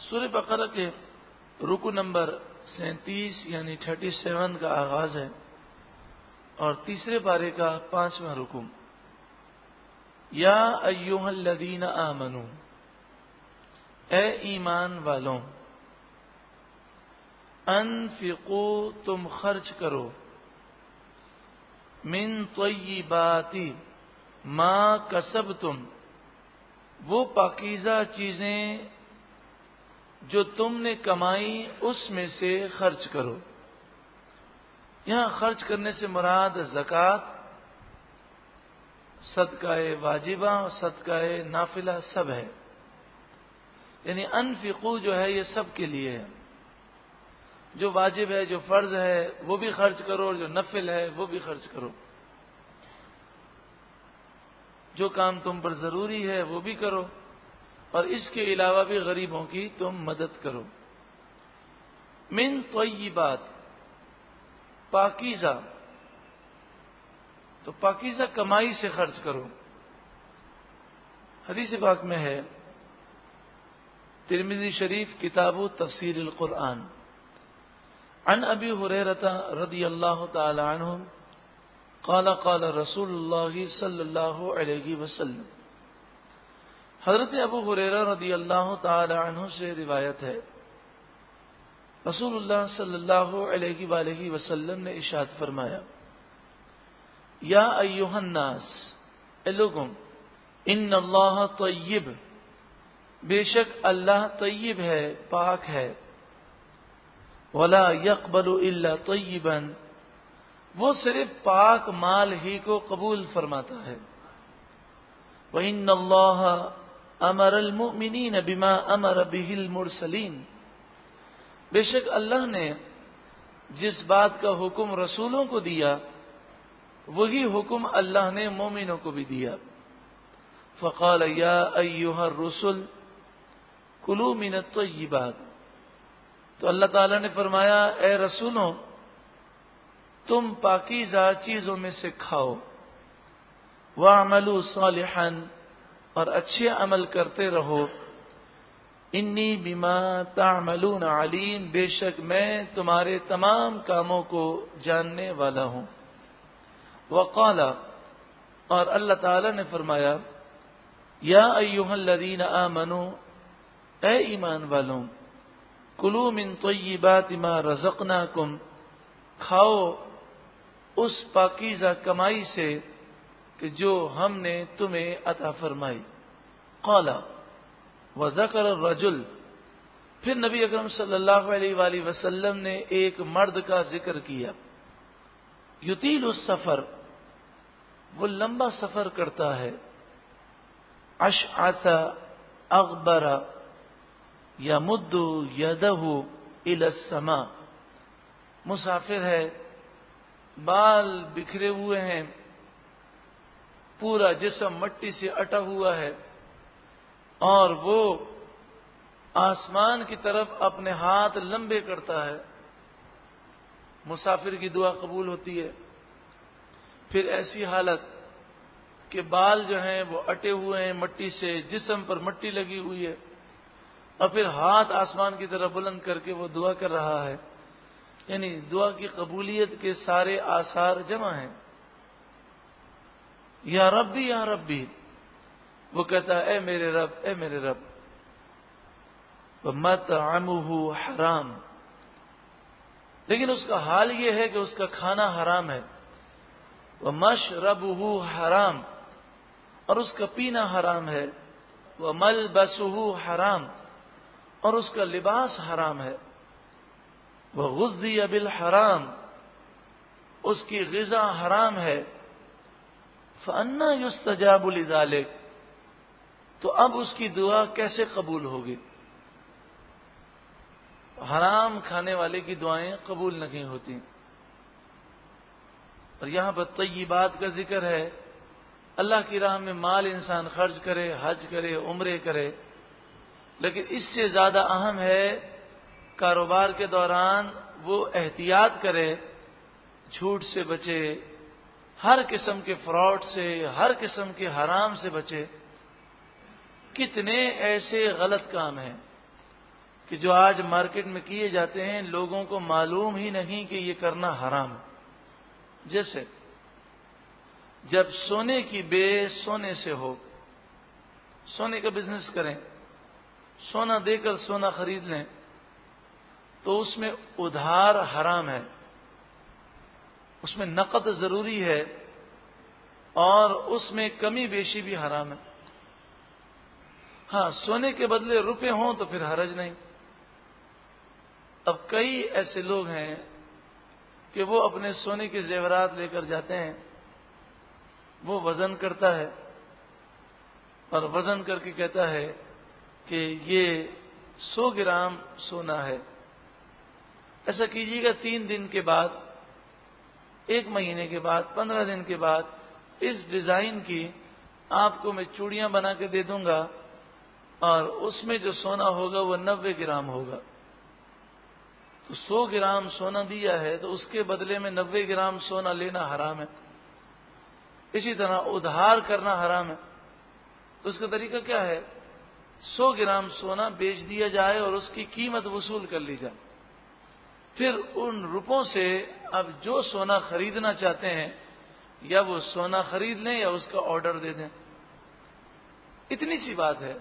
سورہ بقرہ کے رکو نمبر 37 یعنی 37 کا آغاز ہے اور تیسرے پارے کا 5واں رکو. یا ایھا الذین آمنو، اے ایمان والوں، انفقوا تم خرچ کرو، من طیبات ما کسبتم وہ پاکیزہ چیزیں جو تم نے کمائی اس میں سے خرچ کرو. یہاں خرچ کرنے سے مراد زکوٰۃ، صدقہ واجبہ، صدقہ نافلہ سب ہے. یعنی انفقوا جو ہے یہ سب کے لیے ہے. جو واجب ہے، جو فرض ہے وہ بھی خرچ کرو، اور جو نفل ہے وہ بھی خرچ کرو. جو کام تم پر ضروری ہے وہ بھی کرو، اور اس کے علاوہ بھی غریبوں کی تم مدد کرو. من طیبات پاکیزہ، تو پاکیزہ کمائی سے خرچ کرو. حدیث پاک میں ہے، ترمذی شریف کتاب تفسیر القرآن، عن ابی ہریرہ رضی اللہ تعالی عنہ قال قال رسول اللہ صلی اللہ علیہ وسلم. حضرت ابو ہریرہ رضی اللہ تعالی عنہ سے روایت ہے، رسول اللہ صلی اللہ علیہ وآلہ وسلم نے ارشاد فرمایا، یا ایھا الناس، اے لوگوں، ان اللہ طیب، بے شک اللہ طیب ہے، پاک ہے. ولا يقبل الا طیبا، وہ صرف پاک مال ہی کو قبول فرماتا ہے. وَإِنَّ اللَّهَ أَمَرَ الْمُؤْمِنِينَ بِمَا أَمَرَ بِهِ الْمُرْسَلِينَ، بے شک اللہ نے جس بات کا حکم رسولوں کو دیا وہی حکم اللہ نے مومنوں کو بھی دیا. فَقَالَ يَا أَيُّهَا الرُّسُلُ كُلُوا مِنَ الطَّيِّبَاتِ، تو اللہ تعالیٰ نے فرمایا، اے رسولوں، تم پاکیزہ چیزوں میں سے کھاؤ. وَاعْمَلُوا صَالِحًا، اور اچھے عمل کرتے رہو. انی بما تعملون علیم، بے شک میں تمہارے تمام کاموں کو جاننے والا ہوں. وقال، اور اللہ تعالیٰ نے فرمایا، یا ایھا الذین آمنوا، اے ایمان والوں، کلوا من طیبات ما رزقناکم، کھاؤ اس پاکیزہ کمائی سے کہ جو ہم نے تمہیں عطا فرمائی. قال وذکر الرجل، پھر نبی اکرم صلی اللہ علیہ وآلہ وسلم نے ایک مرد کا ذکر کیا. یطیل السفر، وہ لمبا سفر کرتا ہے. اشعث اغبر یمد یدہ الی السماء، مسافر ہے، بال بکھرے ہوئے ہیں، پورا جسم مٹی سے اٹا ہوا ہے، اور وہ آسمان کی طرف اپنے ہاتھ لمبے کرتا ہے. مسافر کی دعا قبول ہوتی ہے. پھر ایسی حالت کہ بال جو ہیں وہ اٹے ہوئے ہیں مٹی سے، جسم پر مٹی لگی ہوئی ہے، اور پھر ہاتھ آسمان کی طرف بلند کر کے وہ دعا کر رہا ہے. یعنی دعا کی قبولیت کے سارے آثار جمع ہیں. یا ربی یا ربی، وہ کہتا ہے، اے میرے رب، اے میرے رب. وَمَطْعَمُهُ حرام، لیکن اس کا حال یہ ہے کہ اس کا کھانا حرام ہے. وَمَشْرَبُهُ حرام، اور اس کا پینا حرام ہے. وَمَلْبَسُهُ حرام، اور اس کا لباس حرام ہے. وَغُذِّيَ بِالْحَرام، اس کی غذا حرام ہے. فَأَنَّى يُسْتَجَابُ لِذَلِكَ، تو اب اس کی دعا کیسے قبول ہوگی؟ حرام کھانے والے کی دعائیں قبول نہیں ہوتی. اور یہاں پر طیبات کا ذکر ہے. اللہ کی راہ میں مال انسان خرچ کرے، حج کرے، عمرے کرے، لیکن اس سے زیادہ اہم ہے کاروبار کے دوران وہ احتیاط کرے، جھوٹ سے بچے، ہر قسم کے فراڈ سے، ہر قسم کے حرام سے بچے. کتنے ایسے غلط کام ہیں کہ جو آج مارکیٹ میں کیے جاتے ہیں لوگوں کو معلوم ہی نہیں کہ یہ کرنا حرام ہے۔ جیسے جب سونے کی بے سونے سے ہو، سونے کا بزنس کریں، سونا دے کر سونا خرید لیں، تو اس میں ادھار حرام ہے، اس میں نقد ضروری ہے، اور اس میں کمی بیشی بھی حرام ہے۔ ہاں، سونے کے بدلے روپے ہوں تو پھر حرج نہیں۔ اب کئی ایسے لوگ ہیں کہ وہ اپنے سونے کے زیورات لے کر جاتے ہیں، وہ وزن کرتا ہے اور وزن کر کے کہتا ہے کہ یہ 100 گرام سونا ہے۔ ایسا کیجیے گا 3 دن کے بعد، 1 مہینے کے بعد، 15 دن کے بعد اس ڈیزائن کی آپ کو میں چوڑیاں بنا کے دے دوں گا، اور اس میں جو سونا ہوگا وہ 90 گرام ہوگا۔ تو 100 گرام سونا دیا ہے تو اس کے بدلے میں 90 گرام سونا لینا حرام ہے۔ اسی طرح ادھار کرنا حرام ہے۔ تو اس کا طریقہ کیا ہے؟ 100 گرام سونا بیچ دیا جائے اور اس کی قیمت وصول کر لی جائے، پھر ان روپوں سے اب جو سونا خریدنا چاہتے ہیں یا وہ سونا خرید لیں یا اس کا آرڈر دے دیں۔ اتنی سی بات ہے،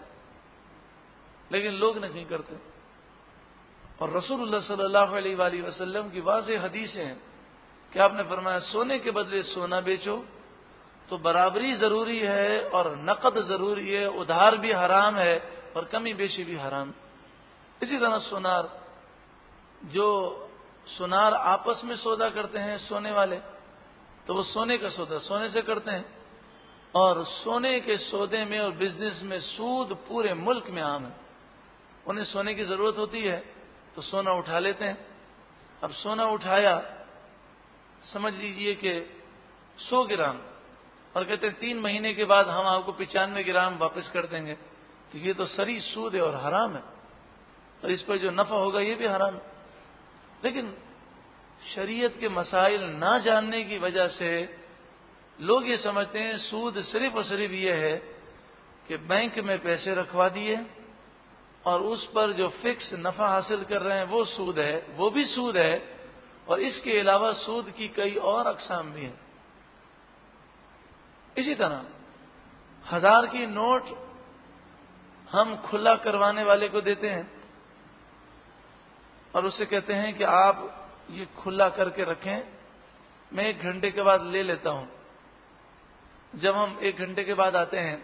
لیکن لوگ نہیں کرتے۔ اور رسول اللہ صلی اللہ علیہ وآلہ وسلم کی واضح حدیثیں ہیں کہ آپ نے فرمایا سونے کے بدلے سونا بیچو، تو برابری ضروری ہے اور نقد ضروری ہے، ادھار بھی حرام ہے اور کمی بیشی بھی حرام۔ اسی طرح سونار، جو سونار آپس میں سودا کرتے ہیں سونے والے، تو وہ سونے کا سودا سونے سے کرتے ہیں، اور سونے کے سودے میں اور بزنس میں سود پورے ملک میں عام ہے۔ انہیں سونے کی ضرورت ہوتی ہے تو سونا اٹھا لیتے ہیں۔ اب سونا اٹھایا، سمجھ لیجئے کہ 100 گرام، اور کہتے ہیں 3 مہینے کے بعد ہم آپ کو 95 گرام واپس کر دیں گے، تو یہ تو سری سود ہے اور حرام ہے، اور اس پر جو نفع ہوگا یہ بھی حرام ہے۔ لیکن شریعت کے مسائل نہ جاننے کی وجہ سے لوگ یہ سمجھتے ہیں سود صرف اور صرف یہ ہے کہ بینک میں پیسے رکھوا دیے اور اس پر جو فکس نفع حاصل کر رہے ہیں وہ سود ہے، وہ بھی سود ہے، اور اس کے علاوہ سود کی کئی اور اقسام بھی ہیں۔ اسی طرح 1000 کی نوٹ ہم کھلا کروانے والے کو دیتے ہیں اور اسے کہتے ہیں کہ آپ یہ کھلا کر کے رکھیں، میں 1 گھنٹے کے بعد لے لیتا ہوں۔ جب ہم 1 گھنٹے کے بعد آتے ہیں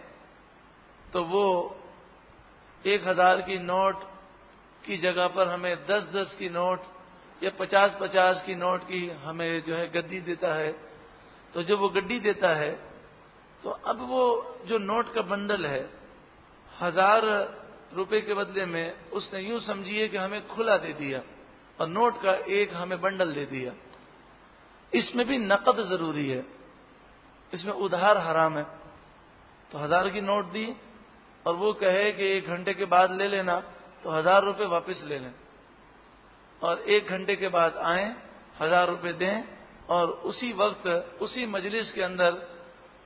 تو وہ 1000 کی نوٹ کی جگہ پر ہمیں 10 کی نوٹ یا 50 کی نوٹ کی ہمیں جو ہے گڈی دیتا ہے۔ تو جب وہ گڈی دیتا ہے تو اب وہ جو نوٹ کا بنڈل ہے 1000 روپے کے بدلے میں اس نے یوں سمجھیے کہ ہمیں کھلا دے دیا اور نوٹ کا ایک ہمیں بنڈل دے دیا۔ اس میں بھی نقد ضروری ہے، اس میں ادھار حرام ہے۔ تو 1000 کی نوٹ دی اور وہ کہے کہ 1 گھنٹے کے بعد لے لینا، تو 1000 روپے واپس لے لیں، اور 1 گھنٹے کے بعد آئیں 1000 روپے دیں، اور اسی وقت اسی مجلس کے اندر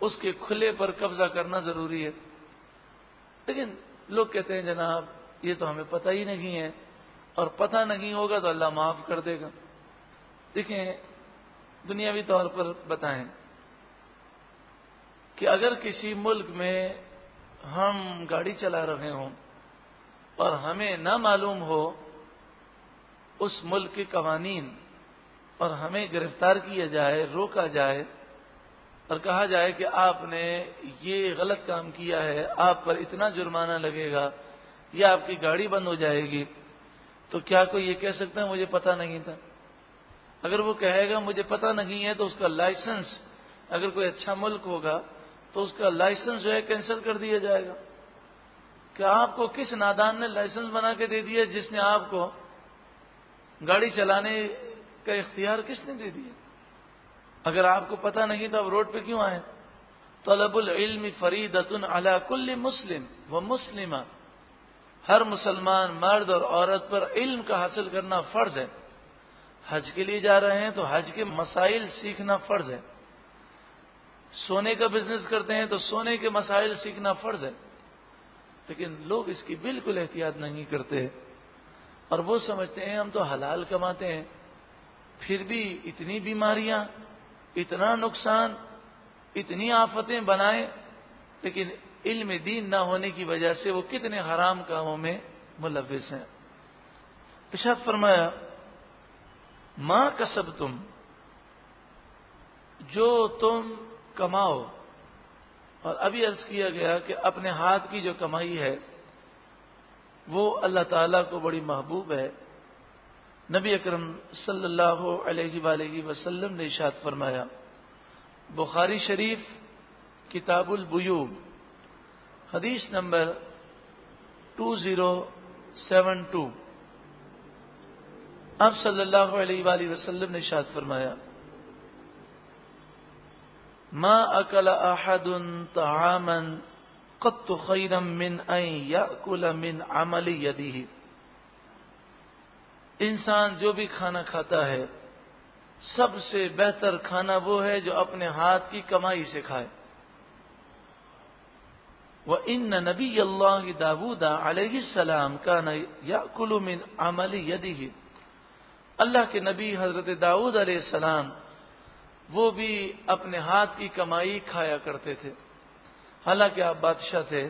اس کے کھلے پر قبضہ کرنا ضروری ہے۔ لیکن لوگ کہتے ہیں جناب یہ تو ہمیں پتہ ہی نہیں ہے، اور پتہ نہیں ہوگا تو اللہ معاف کر دے گا۔ دیکھیں، دنیاوی طور پر بتائیں کہ اگر کسی ملک میں ہم گاڑی چلا رہے ہوں اور ہمیں نہ معلوم ہو اس ملک کے قوانین، اور ہمیں گرفتار کیا جائے، روکا جائے اور کہا جائے کہ آپ نے یہ غلط کام کیا ہے، آپ پر اتنا جرمانہ لگے گا یا آپ کی گاڑی بند ہو جائے گی، تو کیا کوئی یہ کہہ سکتا ہے مجھے پتہ نہیں تھا؟ اگر وہ کہے گا مجھے پتہ نہیں ہے تو اس کا لائسنس، اگر کوئی اچھا ملک ہوگا تو اس کا لائسنس جو ہے کینسل کر دیا جائے گا۔ کہ آپ کو کس نادان نے لائسنس بنا کے دے دیا؟ جس نے آپ کو گاڑی چلانے کا اختیار کس نے دے دیا؟ اگر آپ کو پتہ نہیں تو آپ روڈ پہ کیوں آئے؟ طلب العلم فریضۃ علی کل مسلم و مسلمہ، ہر مسلمان مرد اور عورت پر علم کا حاصل کرنا فرض ہے۔ حج کے لیے جا رہے ہیں تو حج کے مسائل سیکھنا فرض ہے، سونے کا بزنس کرتے ہیں تو سونے کے مسائل سیکھنا فرض ہے، لیکن لوگ اس کی بالکل احتیاط نہیں کرتے۔ اور وہ سمجھتے ہیں ہم تو حلال کماتے ہیں، پھر بھی اتنی بیماریاں، اتنا نقصان، اتنی آفتیں بنائیں، لیکن علم دین نہ ہونے کی وجہ سے وہ کتنے حرام کاموں میں ملوث ہیں۔ ارشاد فرمایا ما کسبتم، جو تم کماؤ، اور ابھی عرض کیا گیا کہ اپنے ہاتھ کی جو کمائی ہے وہ اللہ تعالیٰ کو بڑی محبوب ہے۔ نبی اکرم صلی اللہ علیہ وآلہ وسلم نے ارشاد فرمایا، بخاری شریف کتاب البیوع حدیث نمبر 2072، آپ صلی اللہ علیہ وآلہ وسلم نے ارشاد فرمایا، ما اکل احد طعاما قط خیرا من ان یاکل من عمل یدہ، انسان جو بھی کھانا کھاتا ہے سب سے بہتر کھانا وہ ہے جو اپنے ہاتھ کی کمائی سے کھائے۔ وَإِنَّ نَبِيَّ اللَّهِ داود علیہ السلام كَانَ يَأْكُلُ مِنْ عَمَلِ يَدِهِ، اللہ کے نبی حضرت داؤد علیہ السلام وہ بھی اپنے ہاتھ کی کمائی کھایا کرتے تھے۔ حالانکہ آپ بادشاہ تھے،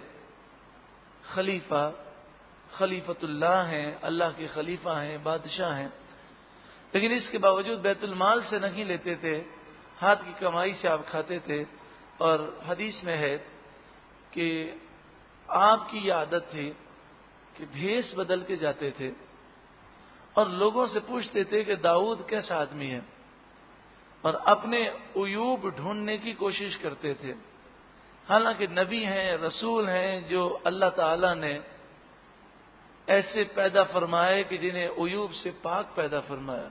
خلیفۃ اللہ ہیں، اللہ کے خلیفہ ہیں، بادشاہ ہیں، لیکن اس کے باوجود بیت المال سے نہیں لیتے تھے، ہاتھ کی کمائی سے آپ کھاتے تھے۔ اور حدیث میں ہے کہ آپ کی یہ عادت تھی کہ بھیس بدل کے جاتے تھے اور لوگوں سے پوچھتے تھے کہ داؤد کیسا آدمی ہے، اور اپنے عیوب ڈھونڈنے کی کوشش کرتے تھے۔ حالانکہ نبی ہیں، رسول ہیں، جو اللہ تعالی نے ایسے پیدا فرمائے کہ جنہیں عیوب سے پاک پیدا فرمایا،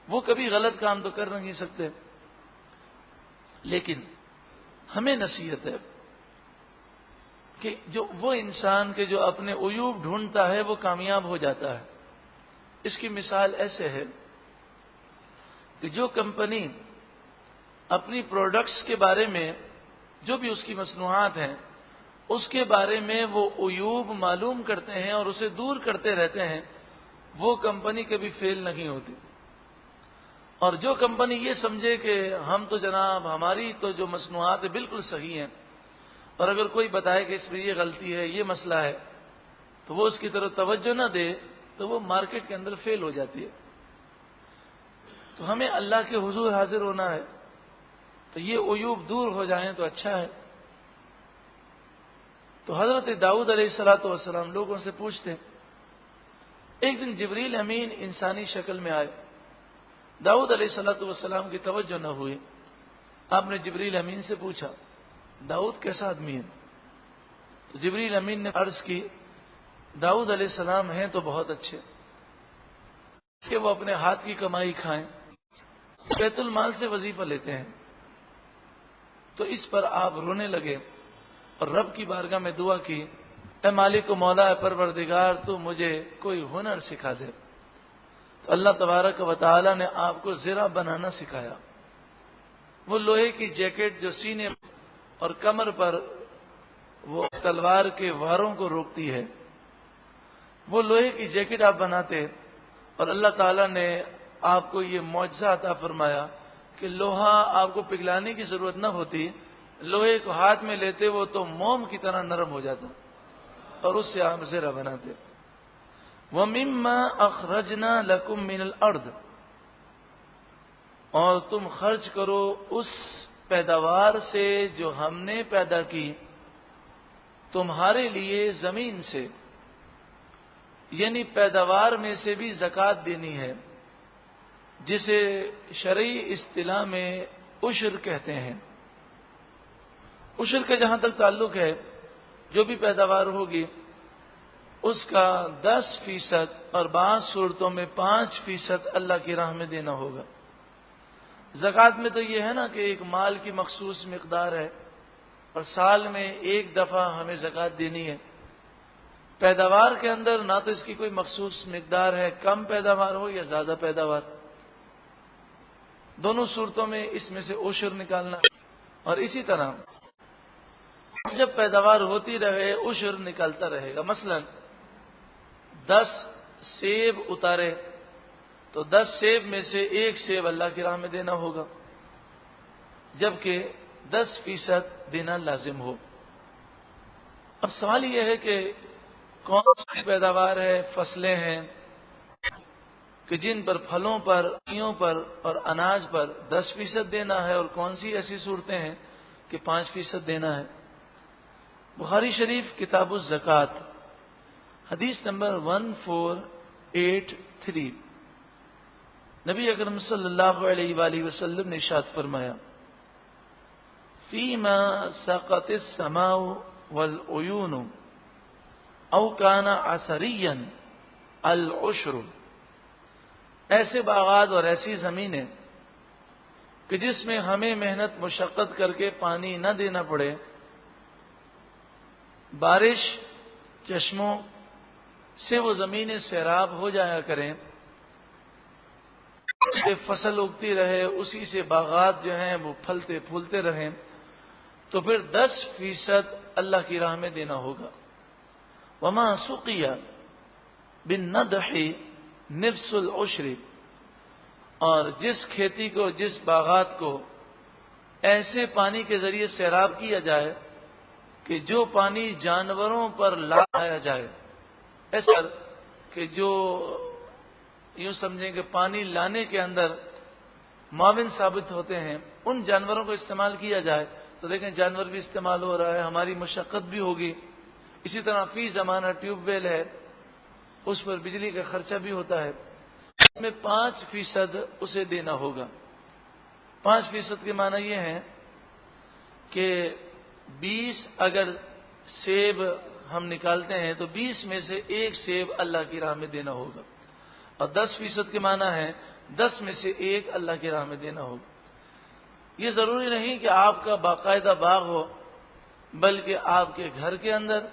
وہ کبھی غلط کام تو کر نہیں سکتے۔ لیکن ہمیں نصیحت ہے کہ جو وہ انسان کے جو اپنے عیوب ڈھونڈتا ہے وہ کامیاب ہو جاتا ہے۔ اس کی مثال ایسے ہے کہ جو کمپنی اپنی پروڈکٹس کے بارے میں، جو بھی اس کی مصنوعات ہیں، اس کے بارے میں وہ عیوب معلوم کرتے ہیں اور اسے دور کرتے رہتے ہیں، وہ کمپنی کبھی فیل نہیں ہوتی۔ اور جو کمپنی یہ سمجھے کہ ہم تو جناب ہماری تو جو مصنوعات ہیں بالکل صحیح ہیں، اور اگر کوئی بتائے کہ اس میں یہ غلطی ہے، یہ مسئلہ ہے، تو وہ اس کی طرف توجہ نہ دے، تو وہ مارکیٹ کے اندر فیل ہو جاتی ہے۔ تو ہمیں اللہ کے حضور حاضر ہونا ہے، تو یہ عیوب دور ہو جائیں تو اچھا ہے۔ تو حضرت داؤد علیہ السلام لوگوں سے پوچھتے، ایک دن جبریل امین انسانی شکل میں آئے، داؤد علیہ السلام کی توجہ نہ ہوئی۔ آپ نے جبریل امین سے پوچھا داؤد کیسا آدمی ہے؟ تو جبریل امین نے عرض کی داؤد علیہ السلام ہیں تو بہت اچھے کہ وہ اپنے ہاتھ کی کمائی کھائیں، بیت المال سے وظیفہ لیتے ہیں۔ تو اس پر آپ رونے لگے اور رب کی بارگاہ میں دعا کی، اے مالک و مولا، اے پروردگار، تو مجھے کوئی ہنر سکھا دے۔ تو اللہ تبارک و تعالی نے آپ کو زرہ بنانا سکھایا۔ وہ لوہے کی جیکٹ جو سینے اور کمر پر وہ تلوار کے واروں کو روکتی ہے، وہ لوہے کی جیکٹ آپ بناتے، اور اللہ تعالیٰ نے آپ کو یہ معجزہ عطا فرمایا کہ لوہا آپ کو پگھلانے کی ضرورت نہ ہوتی، لوہے کو ہاتھ میں لیتے وہ تو موم کی طرح نرم ہو جاتا، اور اس سے آپ زرہ بناتے۔ وَمِمَّا أَخْرَجْنَا لَكُم مِّنَ الْأَرْضِ، اور تم خرچ کرو اس پیداوار سے جو ہم نے پیدا کی تمہارے لیے زمین سے، یعنی پیداوار میں سے بھی زکوٰۃ دینی ہے، جسے شرعی اصطلاح میں عشر کہتے ہیں۔ عشر کا جہاں تک تعلق ہے، جو بھی پیداوار ہوگی اس کا 10% اور بعض صورتوں میں 5% اللہ کی راہ میں دینا ہوگا۔ زکوٰۃ میں تو یہ ہے نا کہ ایک مال کی مخصوص مقدار ہے اور سال میں ایک دفعہ ہمیں زکوٰۃ دینی ہے۔ پیداوار کے اندر نہ تو اس کی کوئی مخصوص مقدار ہے، کم پیداوار ہو یا زیادہ پیداوار، دونوں صورتوں میں اس میں سے عشر نکالنا، اور اسی طرح جب پیداوار ہوتی رہے عشر نکالتا رہے گا۔ مثلا 10 سیب اتارے تو 10 سیب میں سے 1 سیب اللہ کی راہ میں دینا ہوگا، جبکہ 10% دینا لازم ہو۔ اب سوال یہ ہے کہ کون سی پیداوار ہے، فصلیں ہیں کہ جن پر پھلوں پر، پھلیوں پر اور اناج پر 10% دینا ہے، اور کون سی ایسی صورتیں ہیں کہ 5% دینا ہے۔ بخاری شریف کتاب الزکوٰۃ حدیث نمبر 1483، نبی اکرم صلی اللہ علیہ وآلہ وسلم نے ارشاد فرمایا، فیما سقط السماء والعیون او کان عصریا العشر، ایسے باغات اور ایسی زمینیں کہ جس میں ہمیں محنت مشقت کر کے پانی نہ دینا پڑے، بارش چشموں سے وہ زمینیں سیراب ہو جایا کریں، فصل اگتی رہے، اسی سے باغات جو ہیں وہ پھلتے پھولتے رہیں، تو پھر 10% اللہ کی راہ میں دینا ہوگا۔ وما سقی بالندح نفس العشر، اور جس کھیتی کو، جس باغات کو ایسے پانی کے ذریعے سیراب کیا جائے کہ جو پانی جانوروں پر لایا جائے، ایسا کہ جو یوں سمجھیں کہ پانی لانے کے اندر معاون ثابت ہوتے ہیں، ان جانوروں کو استعمال کیا جائے، تو دیکھیں جانور بھی استعمال ہو رہا ہے، ہماری مشقت بھی ہوگی۔ اسی طرح فی زمانہ ٹیوب ویل ہے، اس پر بجلی کا خرچہ بھی ہوتا ہے، اس میں 5% اسے دینا ہوگا۔ 5% کے معنی یہ ہے کہ 20 اگر سیب ہم نکالتے ہیں تو 20 میں سے 1 سیب اللہ کی راہ میں دینا ہوگا، اور 10% کے معنی ہے 10 میں سے 1 اللہ کی راہ میں دینا ہوگا۔ یہ ضروری نہیں کہ آپ کا باقاعدہ باغ ہو، بلکہ آپ کے گھر کے اندر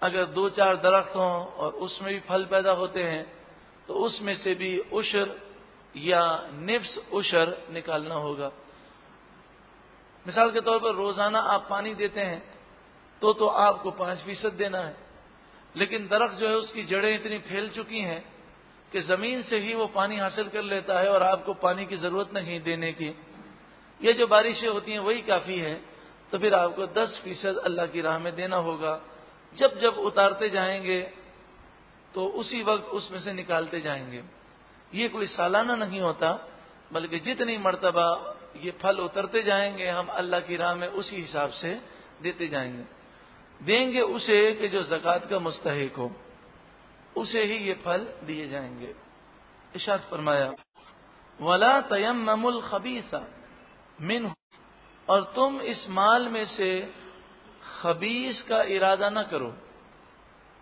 اگر 2-4 درخت ہوں اور اس میں بھی پھل پیدا ہوتے ہیں تو اس میں سے بھی عشر یا نفس عشر نکالنا ہوگا۔ مثال کے طور پر روزانہ آپ پانی دیتے ہیں تو آپ کو 5% دینا ہے، لیکن درخت جو ہے اس کی جڑیں اتنی پھیل چکی ہیں کہ زمین سے ہی وہ پانی حاصل کر لیتا ہے اور آپ کو پانی کی ضرورت نہیں دینے کی، یہ جو بارشیں ہوتی ہیں وہی کافی ہے، تو پھر آپ کو 10% اللہ کی راہ میں دینا ہوگا۔ جب جب اتارتے جائیں گے تو اسی وقت اس میں سے نکالتے جائیں گے۔ یہ کوئی سالانہ نہیں ہوتا، بلکہ جتنی مرتبہ یہ پھل اترتے جائیں گے ہم اللہ کی راہ میں اسی حساب سے دیتے جائیں گے۔ دیں گے اسے کہ جو زکوٰۃ کا مستحق ہو، اسے ہی یہ پھل دیے جائیں گے۔ ارشاد فرمایا، وَلَا تَيَمَّمُوا الْخَبِيثَ مِنْهُ، اور تم اس مال میں سے خبیث کا ارادہ نہ کرو۔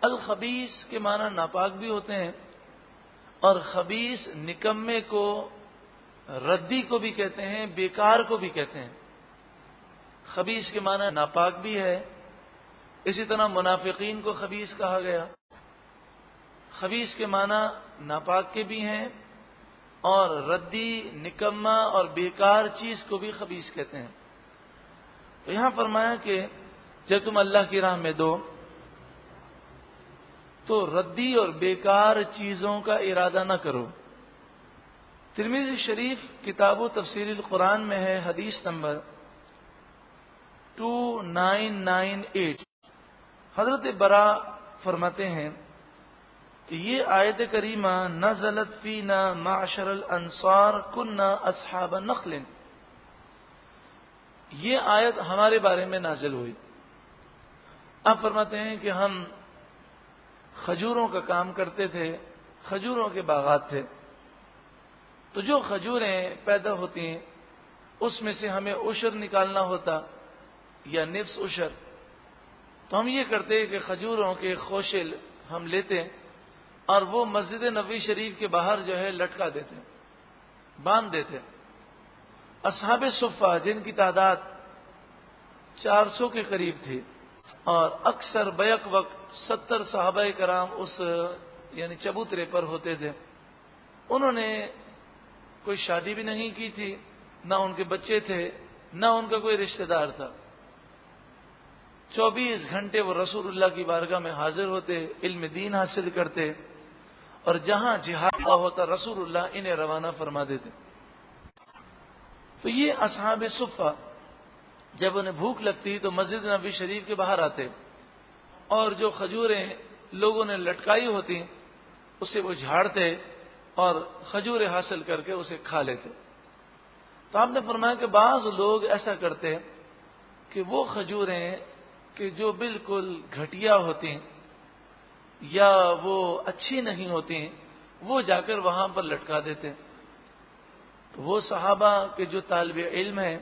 الخبیث کے معنی ناپاک بھی ہوتے ہیں، اور خبیث نکمے کو، ردی کو بھی کہتے ہیں، بیکار کو بھی کہتے ہیں۔ خبیث کے معنی ناپاک بھی ہے، اسی طرح منافقین کو خبیث کہا گیا۔ خبیث کے معنی ناپاک کے بھی ہیں، اور ردی، نکما اور بیکار چیز کو بھی خبیث کہتے ہیں۔ تو یہاں فرمایا کہ جب تم اللہ کی راہ میں دو تو ردی اور بیکار چیزوں کا ارادہ نہ کرو۔ ترمذی شریف کتاب و تفسیر القرآن میں ہے، حدیث نمبر 2998، حضرت برا فرماتے ہیں کہ یہ آیت کریمہ نزلت فینا معشر الانصار کننا اصحاب نخل، یہ آیت ہمارے بارے میں نازل ہوئی۔ آپ فرماتے ہیں کہ ہم کھجوروں کا کام کرتے تھے، کھجوروں کے باغات تھے، تو جو کھجوریں پیدا ہوتی ہیں اس میں سے ہمیں عشر نکالنا ہوتا یا نفس عشر، تو ہم یہ کرتے کہ کھجوروں کے خوشل ہم لیتے اور وہ مسجد نبوی شریف کے باہر جو ہے لٹکا دیتے، باندھ دیتے۔ اصحاب صفہ جن کی تعداد 400 کے قریب تھی، اور اکثر بیک وقت 70 صحابہ کرام اس یعنی چبوترے پر ہوتے تھے، انہوں نے کوئی شادی بھی نہیں کی تھی، نہ ان کے بچے تھے، نہ ان کا کوئی رشتہ دار تھا۔ 24 گھنٹے وہ رسول اللہ کی بارگاہ میں حاضر ہوتے، علم دین حاصل کرتے، اور جہاں جہاد کا ہوتا رسول اللہ انہیں روانہ فرما دیتے. تو یہ اصحاب صفہ جب انہیں بھوک لگتی تو مسجد نبوی شریف کے باہر آتے اور جو کھجوریں لوگوں نے لٹکائی ہوتی اسے وہ جھاڑتے اور کھجوریں حاصل کر کے اسے کھا لیتے. تو آپ نے فرمایا کہ بعض لوگ ایسا کرتے کہ وہ کھجوریں کہ جو بالکل گھٹیا ہوتی یا وہ اچھی نہیں ہوتی وہ جا کر وہاں پر لٹکا دیتے. تو وہ صحابہ کے جو طالب علم ہیں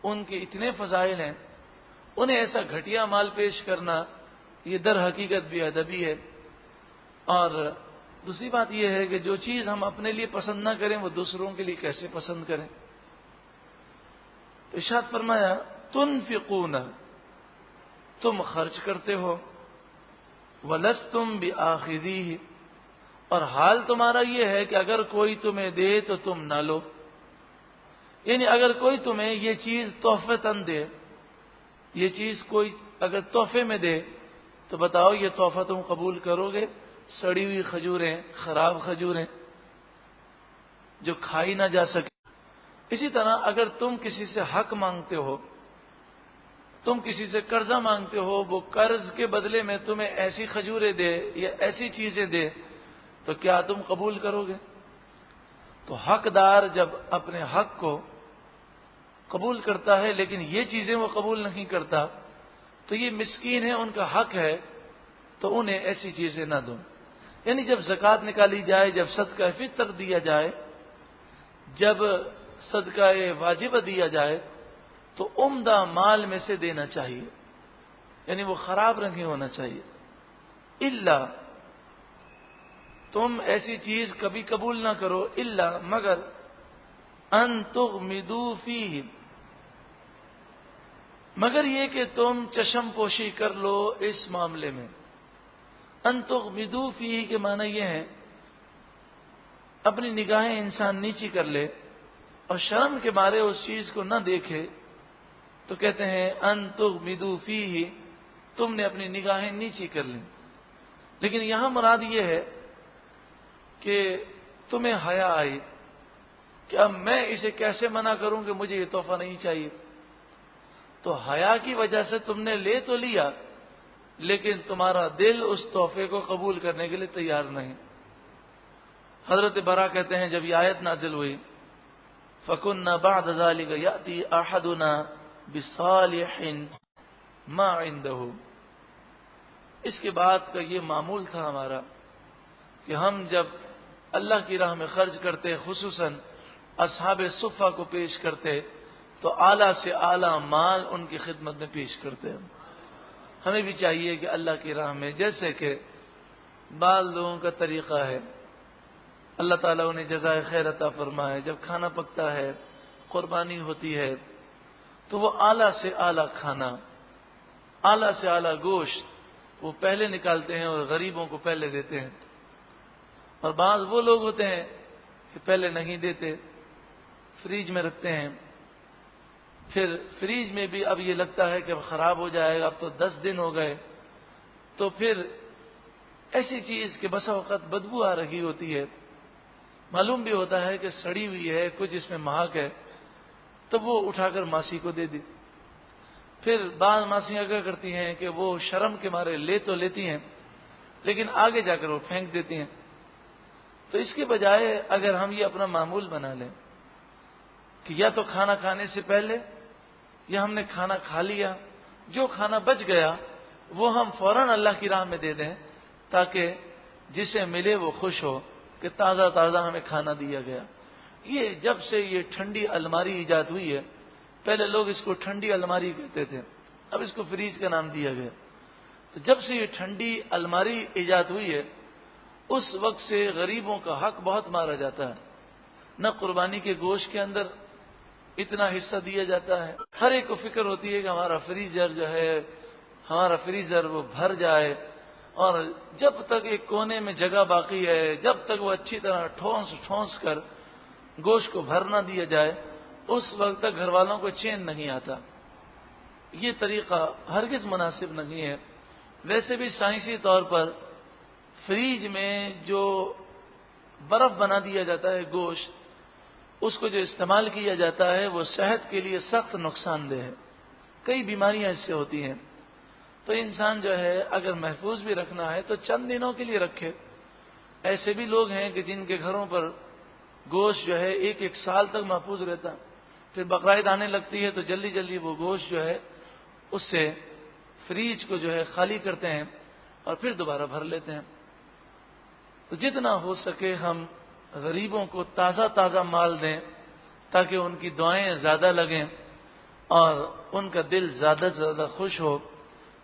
ان کے اتنے فضائل ہیں، انہیں ایسا گھٹیا مال پیش کرنا یہ در حقیقت بے ادبی ہے. اور دوسری بات یہ ہے کہ جو چیز ہم اپنے لیے پسند نہ کریں وہ دوسروں کے لیے کیسے پسند کریں. ارشاد فرمایا تنفقون، تم خرچ کرتے ہو، ولستم بآخذیہ، اور حال تمہارا یہ ہے کہ اگر کوئی تمہیں دے تو تم نہ لو. یعنی اگر کوئی تمہیں یہ چیز تحفتاً دے، یہ چیز کوئی اگر تحفے میں دے تو بتاؤ یہ تحفہ تم قبول کرو گے؟ سڑی ہوئی کھجوریں، خراب کھجوریں جو کھائی نہ جا سکے. اسی طرح اگر تم کسی سے حق مانگتے ہو، تم کسی سے قرضہ مانگتے ہو، وہ قرض کے بدلے میں تمہیں ایسی کھجوریں دے یا ایسی چیزیں دے تو کیا تم قبول کرو گے؟ تو حقدار جب اپنے حق کو قبول کرتا ہے لیکن یہ چیزیں وہ قبول نہیں کرتا تو یہ مسکین ہے، ان کا حق ہے تو انہیں ایسی چیزیں نہ دو. یعنی جب زکوٰۃ نکالی جائے، جب صدقہ فطر دیا جائے، جب صدقہ واجبہ دیا جائے تو عمدہ مال میں سے دینا چاہیے، یعنی وہ خراب نہیں ہونا چاہیے. الا تم ایسی چیز کبھی قبول نہ کرو، الا مگر ان تغمدوا فیہ، مگر یہ کہ تم چشم پوشی کر لو اس معاملے میں. ان تغمدوا فیہ کے معنی یہ ہے اپنی نگاہیں انسان نیچی کر لے اور شرم کے مارے اس چیز کو نہ دیکھے تو کہتے ہیں ان تغمدوا فیہ، تم نے اپنی نگاہیں نیچی کر لیں. لیکن یہاں مراد یہ ہے کہ تمہیں حیا آئی کہ اب میں اسے کیسے منع کروں کہ مجھے یہ تحفہ نہیں چاہیے. تو حیا کی وجہ سے تم نے لے تو لیا لیکن تمہارا دل اس تحفے کو قبول کرنے کے لیے تیار نہیں. حضرت برا کہتے ہیں جب یہ آیت نازل ہوئی فَكُنَّا بَعْدَ ذَلِكَ يَأْتِي أَحَدُنَا بِصَالِحٍ مَا عِنْدَهُ، اس کے بعد کا یہ معمول تھا ہمارا کہ ہم جب اللہ کی راہ میں خرچ کرتے، خصوصاً اصحاب صفہ کو پیش کرتے تو اعلیٰ سے اعلیٰ مال ان کی خدمت میں پیش کرتے. ہمیں بھی چاہیے کہ اللہ کی راہ میں، جیسے کہ بعض لوگوں کا طریقہ ہے، اللہ تعالیٰ انہیں جزائے خیر عطا فرمائے، جب کھانا پکتا ہے، قربانی ہوتی ہے تو وہ اعلیٰ سے اعلیٰ کھانا، اعلیٰ سے اعلیٰ گوشت وہ پہلے نکالتے ہیں اور غریبوں کو پہلے دیتے ہیں. اور بعض وہ لوگ ہوتے ہیں کہ پہلے نہیں دیتے، فریج میں رکھتے ہیں، پھر فریج میں بھی اب یہ لگتا ہے کہ اب خراب ہو جائے گا، اب تو 10 دن ہو گئے، تو پھر ایسی چیز کہ بسا اوقات بدبو آ رہی ہوتی ہے، معلوم بھی ہوتا ہے کہ سڑی ہوئی ہے، کچھ اس میں مہک ہے، تو وہ اٹھا کر ماسی کو دے دی. پھر بعض ماسیاں کیا کرتی ہیں کہ وہ شرم کے مارے لے تو لیتی ہیں لیکن آگے جا کر وہ پھینک دیتی ہیں. تو اس کے بجائے اگر ہم یہ اپنا معمول بنا لیں کہ یا تو کھانا کھانے سے پہلے یا ہم نے کھانا کھا لیا، جو کھانا بچ گیا وہ ہم فوراً اللہ کی راہ میں دے دیں تاکہ جسے ملے وہ خوش ہو کہ تازہ تازہ ہمیں کھانا دیا گیا. یہ جب سے یہ ٹھنڈی الماری ایجاد ہوئی ہے، پہلے لوگ اس کو ٹھنڈی الماری کہتے تھے، اب اس کو فریج کا نام دیا گیا. تو جب سے یہ ٹھنڈی الماری ایجاد ہوئی ہے اس وقت سے غریبوں کا حق بہت مارا جاتا ہے. نہ قربانی کے گوشت کے اندر اتنا حصہ دیا جاتا ہے، ہر ایک کو فکر ہوتی ہے کہ ہمارا فریزر جو ہے، ہمارا فریزر وہ بھر جائے، اور جب تک ایک کونے میں جگہ باقی ہے، جب تک وہ اچھی طرح ٹھونس کر گوشت کو بھر نہ دیا جائے اس وقت تک گھر والوں کو چین نہیں آتا. یہ طریقہ ہرگز مناسب نہیں ہے. ویسے بھی سائنسی طور پر فریج میں جو برف بنا دیا جاتا ہے گوشت، اس کو جو استعمال کیا جاتا ہے وہ صحت کے لیے سخت نقصان دہ ہے، کئی بیماریاں اس سے ہوتی ہیں۔ تو انسان جو ہے اگر محفوظ بھی رکھنا ہے تو چند دنوں کے لیے رکھے۔ ایسے بھی لوگ ہیں کہ جن کے گھروں پر گوشت جو ہے ایک ایک سال تک محفوظ رہتا، پھر بقرعید آنے لگتی ہے تو جلدی جلدی وہ گوشت جو ہے اس سے فریج کو جو ہے خالی کرتے ہیں اور پھر دوبارہ بھر لیتے ہیں۔ تو جتنا ہو سکے ہم غریبوں کو تازہ تازہ مال دیں تاکہ ان کی دعائیں زیادہ لگیں اور ان کا دل زیادہ سے زیادہ خوش ہو،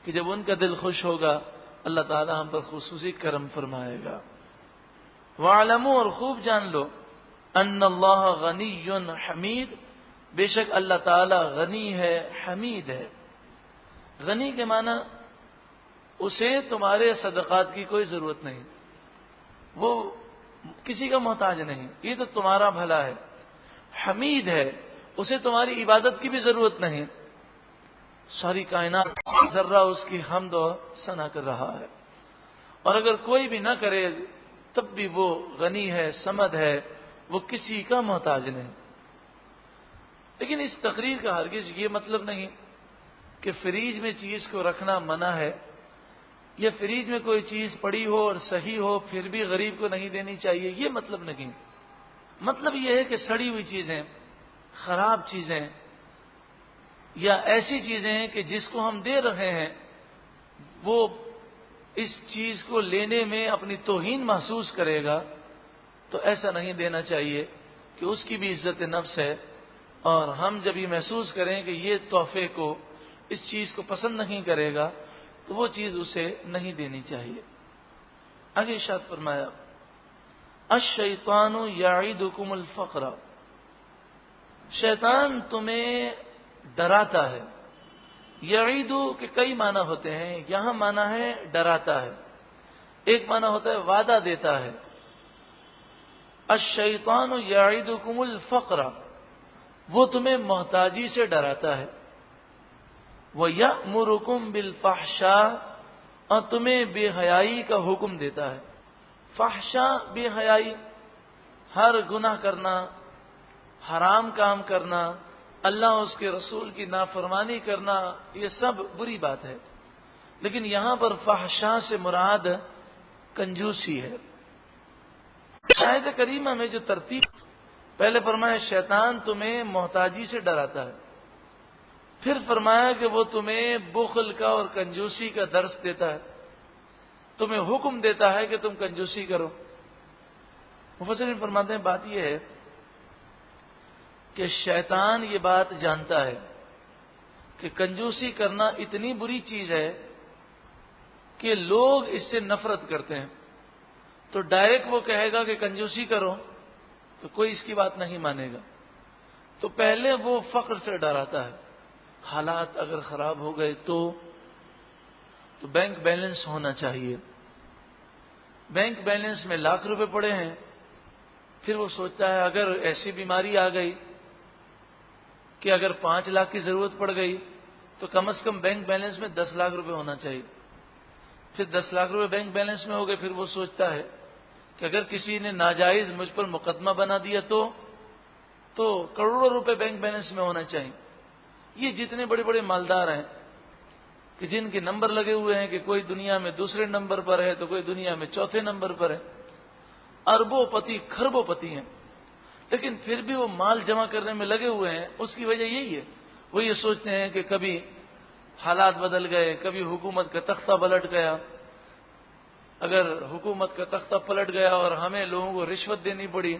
کہ جب ان کا دل خوش ہوگا اللہ تعالی ہم پر خصوصی کرم فرمائے گا۔ وَاعْلَمُوا، اور خوب جان لو، ان اللہ غنی حمید، بے شک اللہ تعالی غنی ہے، حمید ہے۔ غنی کے معنی اسے تمہارے صدقات کی کوئی ضرورت نہیں، وہ کسی کا محتاج نہیں، یہ تو تمہارا بھلا ہے۔ حمید ہے، اسے تمہاری عبادت کی بھی ضرورت نہیں، ساری کائنات ذرہ اس کی حمد و ثنا کر رہا ہے، اور اگر کوئی بھی نہ کرے تب بھی وہ غنی ہے، صمد ہے، وہ کسی کا محتاج نہیں۔ لیکن اس تقریر کا ہرگز یہ مطلب نہیں کہ فریج میں چیز کو رکھنا منع ہے، یا فریج میں کوئی چیز پڑی ہو اور صحیح ہو پھر بھی غریب کو نہیں دینی چاہیے، یہ مطلب نہیں۔ مطلب یہ ہے کہ سڑی ہوئی چیزیں، خراب چیزیں یا ایسی چیزیں ہیں کہ جس کو ہم دے رہے ہیں وہ اس چیز کو لینے میں اپنی توہین محسوس کرے گا، تو ایسا نہیں دینا چاہیے کہ اس کی بھی عزت نفس ہے، اور ہم جب یہ محسوس کریں کہ یہ تحفے کو، اس چیز کو پسند نہیں کرے گا تو وہ چیز اسے نہیں دینی چاہیے۔ آگے ارشاد فرمایا، الشیطان یعدکم الفقر، شیطان تمہیں ڈراتا ہے۔ یعیدو کے کئی معنی ہوتے ہیں، یہاں معنی ہے ڈراتا ہے، ایک معنی ہوتا ہے وعدہ دیتا ہے۔ الشیطان یعدکم الفقر، وہ تمہیں محتاجی سے ڈراتا ہے۔ وَيَأْمُرُكُمْ بِالْفَحْشَاءِ، اور تمہیں بے حیائی کا حکم دیتا ہے۔ فحشاء بے حیائی، ہر گناہ کرنا، حرام کام کرنا، اللہ اس کے رسول کی نافرمانی کرنا، یہ سب بری بات ہے، لیکن یہاں پر فحشاء سے مراد کنجوسی ہے۔ آیت کریمہ میں جو ترتیب، پہلے فرمایا شیطان تمہیں محتاجی سے ڈراتا ہے، پھر فرمایا کہ وہ تمہیں بخل کا اور کنجوسی کا درس دیتا ہے، تمہیں حکم دیتا ہے کہ تم کنجوسی کرو۔ مفسرین فرماتے ہیں بات یہ ہے کہ شیطان یہ بات جانتا ہے کہ کنجوسی کرنا اتنی بری چیز ہے کہ لوگ اس سے نفرت کرتے ہیں، تو ڈائریکٹ وہ کہے گا کہ کنجوسی کرو تو کوئی اس کی بات نہیں مانے گا، تو پہلے وہ فقر سے ڈراتا ہے۔ حالات اگر خراب ہو گئے تو بینک بیلنس ہونا چاہیے، بینک بیلنس میں لاکھ روپے پڑے ہیں، پھر وہ سوچتا ہے اگر ایسی بیماری آ گئی کہ اگر 5 لاکھ کی ضرورت پڑ گئی تو کم از کم بینک بیلنس میں 10 لاکھ روپے ہونا چاہیے، پھر 10 لاکھ روپے بینک بیلنس میں ہو گئے، پھر وہ سوچتا ہے کہ اگر کسی نے ناجائز مجھ پر مقدمہ بنا دیا تو کروڑوں روپے بینک بیلنس میں ہونا چاہیے۔ یہ جتنے بڑے بڑے مالدار ہیں کہ جن کے نمبر لگے ہوئے ہیں کہ کوئی دنیا میں دوسرے نمبر پر ہے تو کوئی دنیا میں چوتھے نمبر پر ہے، اربوں پتی کھربوں پتی ہیں، لیکن پھر بھی وہ مال جمع کرنے میں لگے ہوئے ہیں۔ اس کی وجہ یہی ہے، وہ یہ سوچتے ہیں کہ کبھی حالات بدل گئے، کبھی حکومت کا تختہ پلٹ گیا، اگر حکومت کا تختہ پلٹ گیا اور ہمیں لوگوں کو رشوت دینی پڑی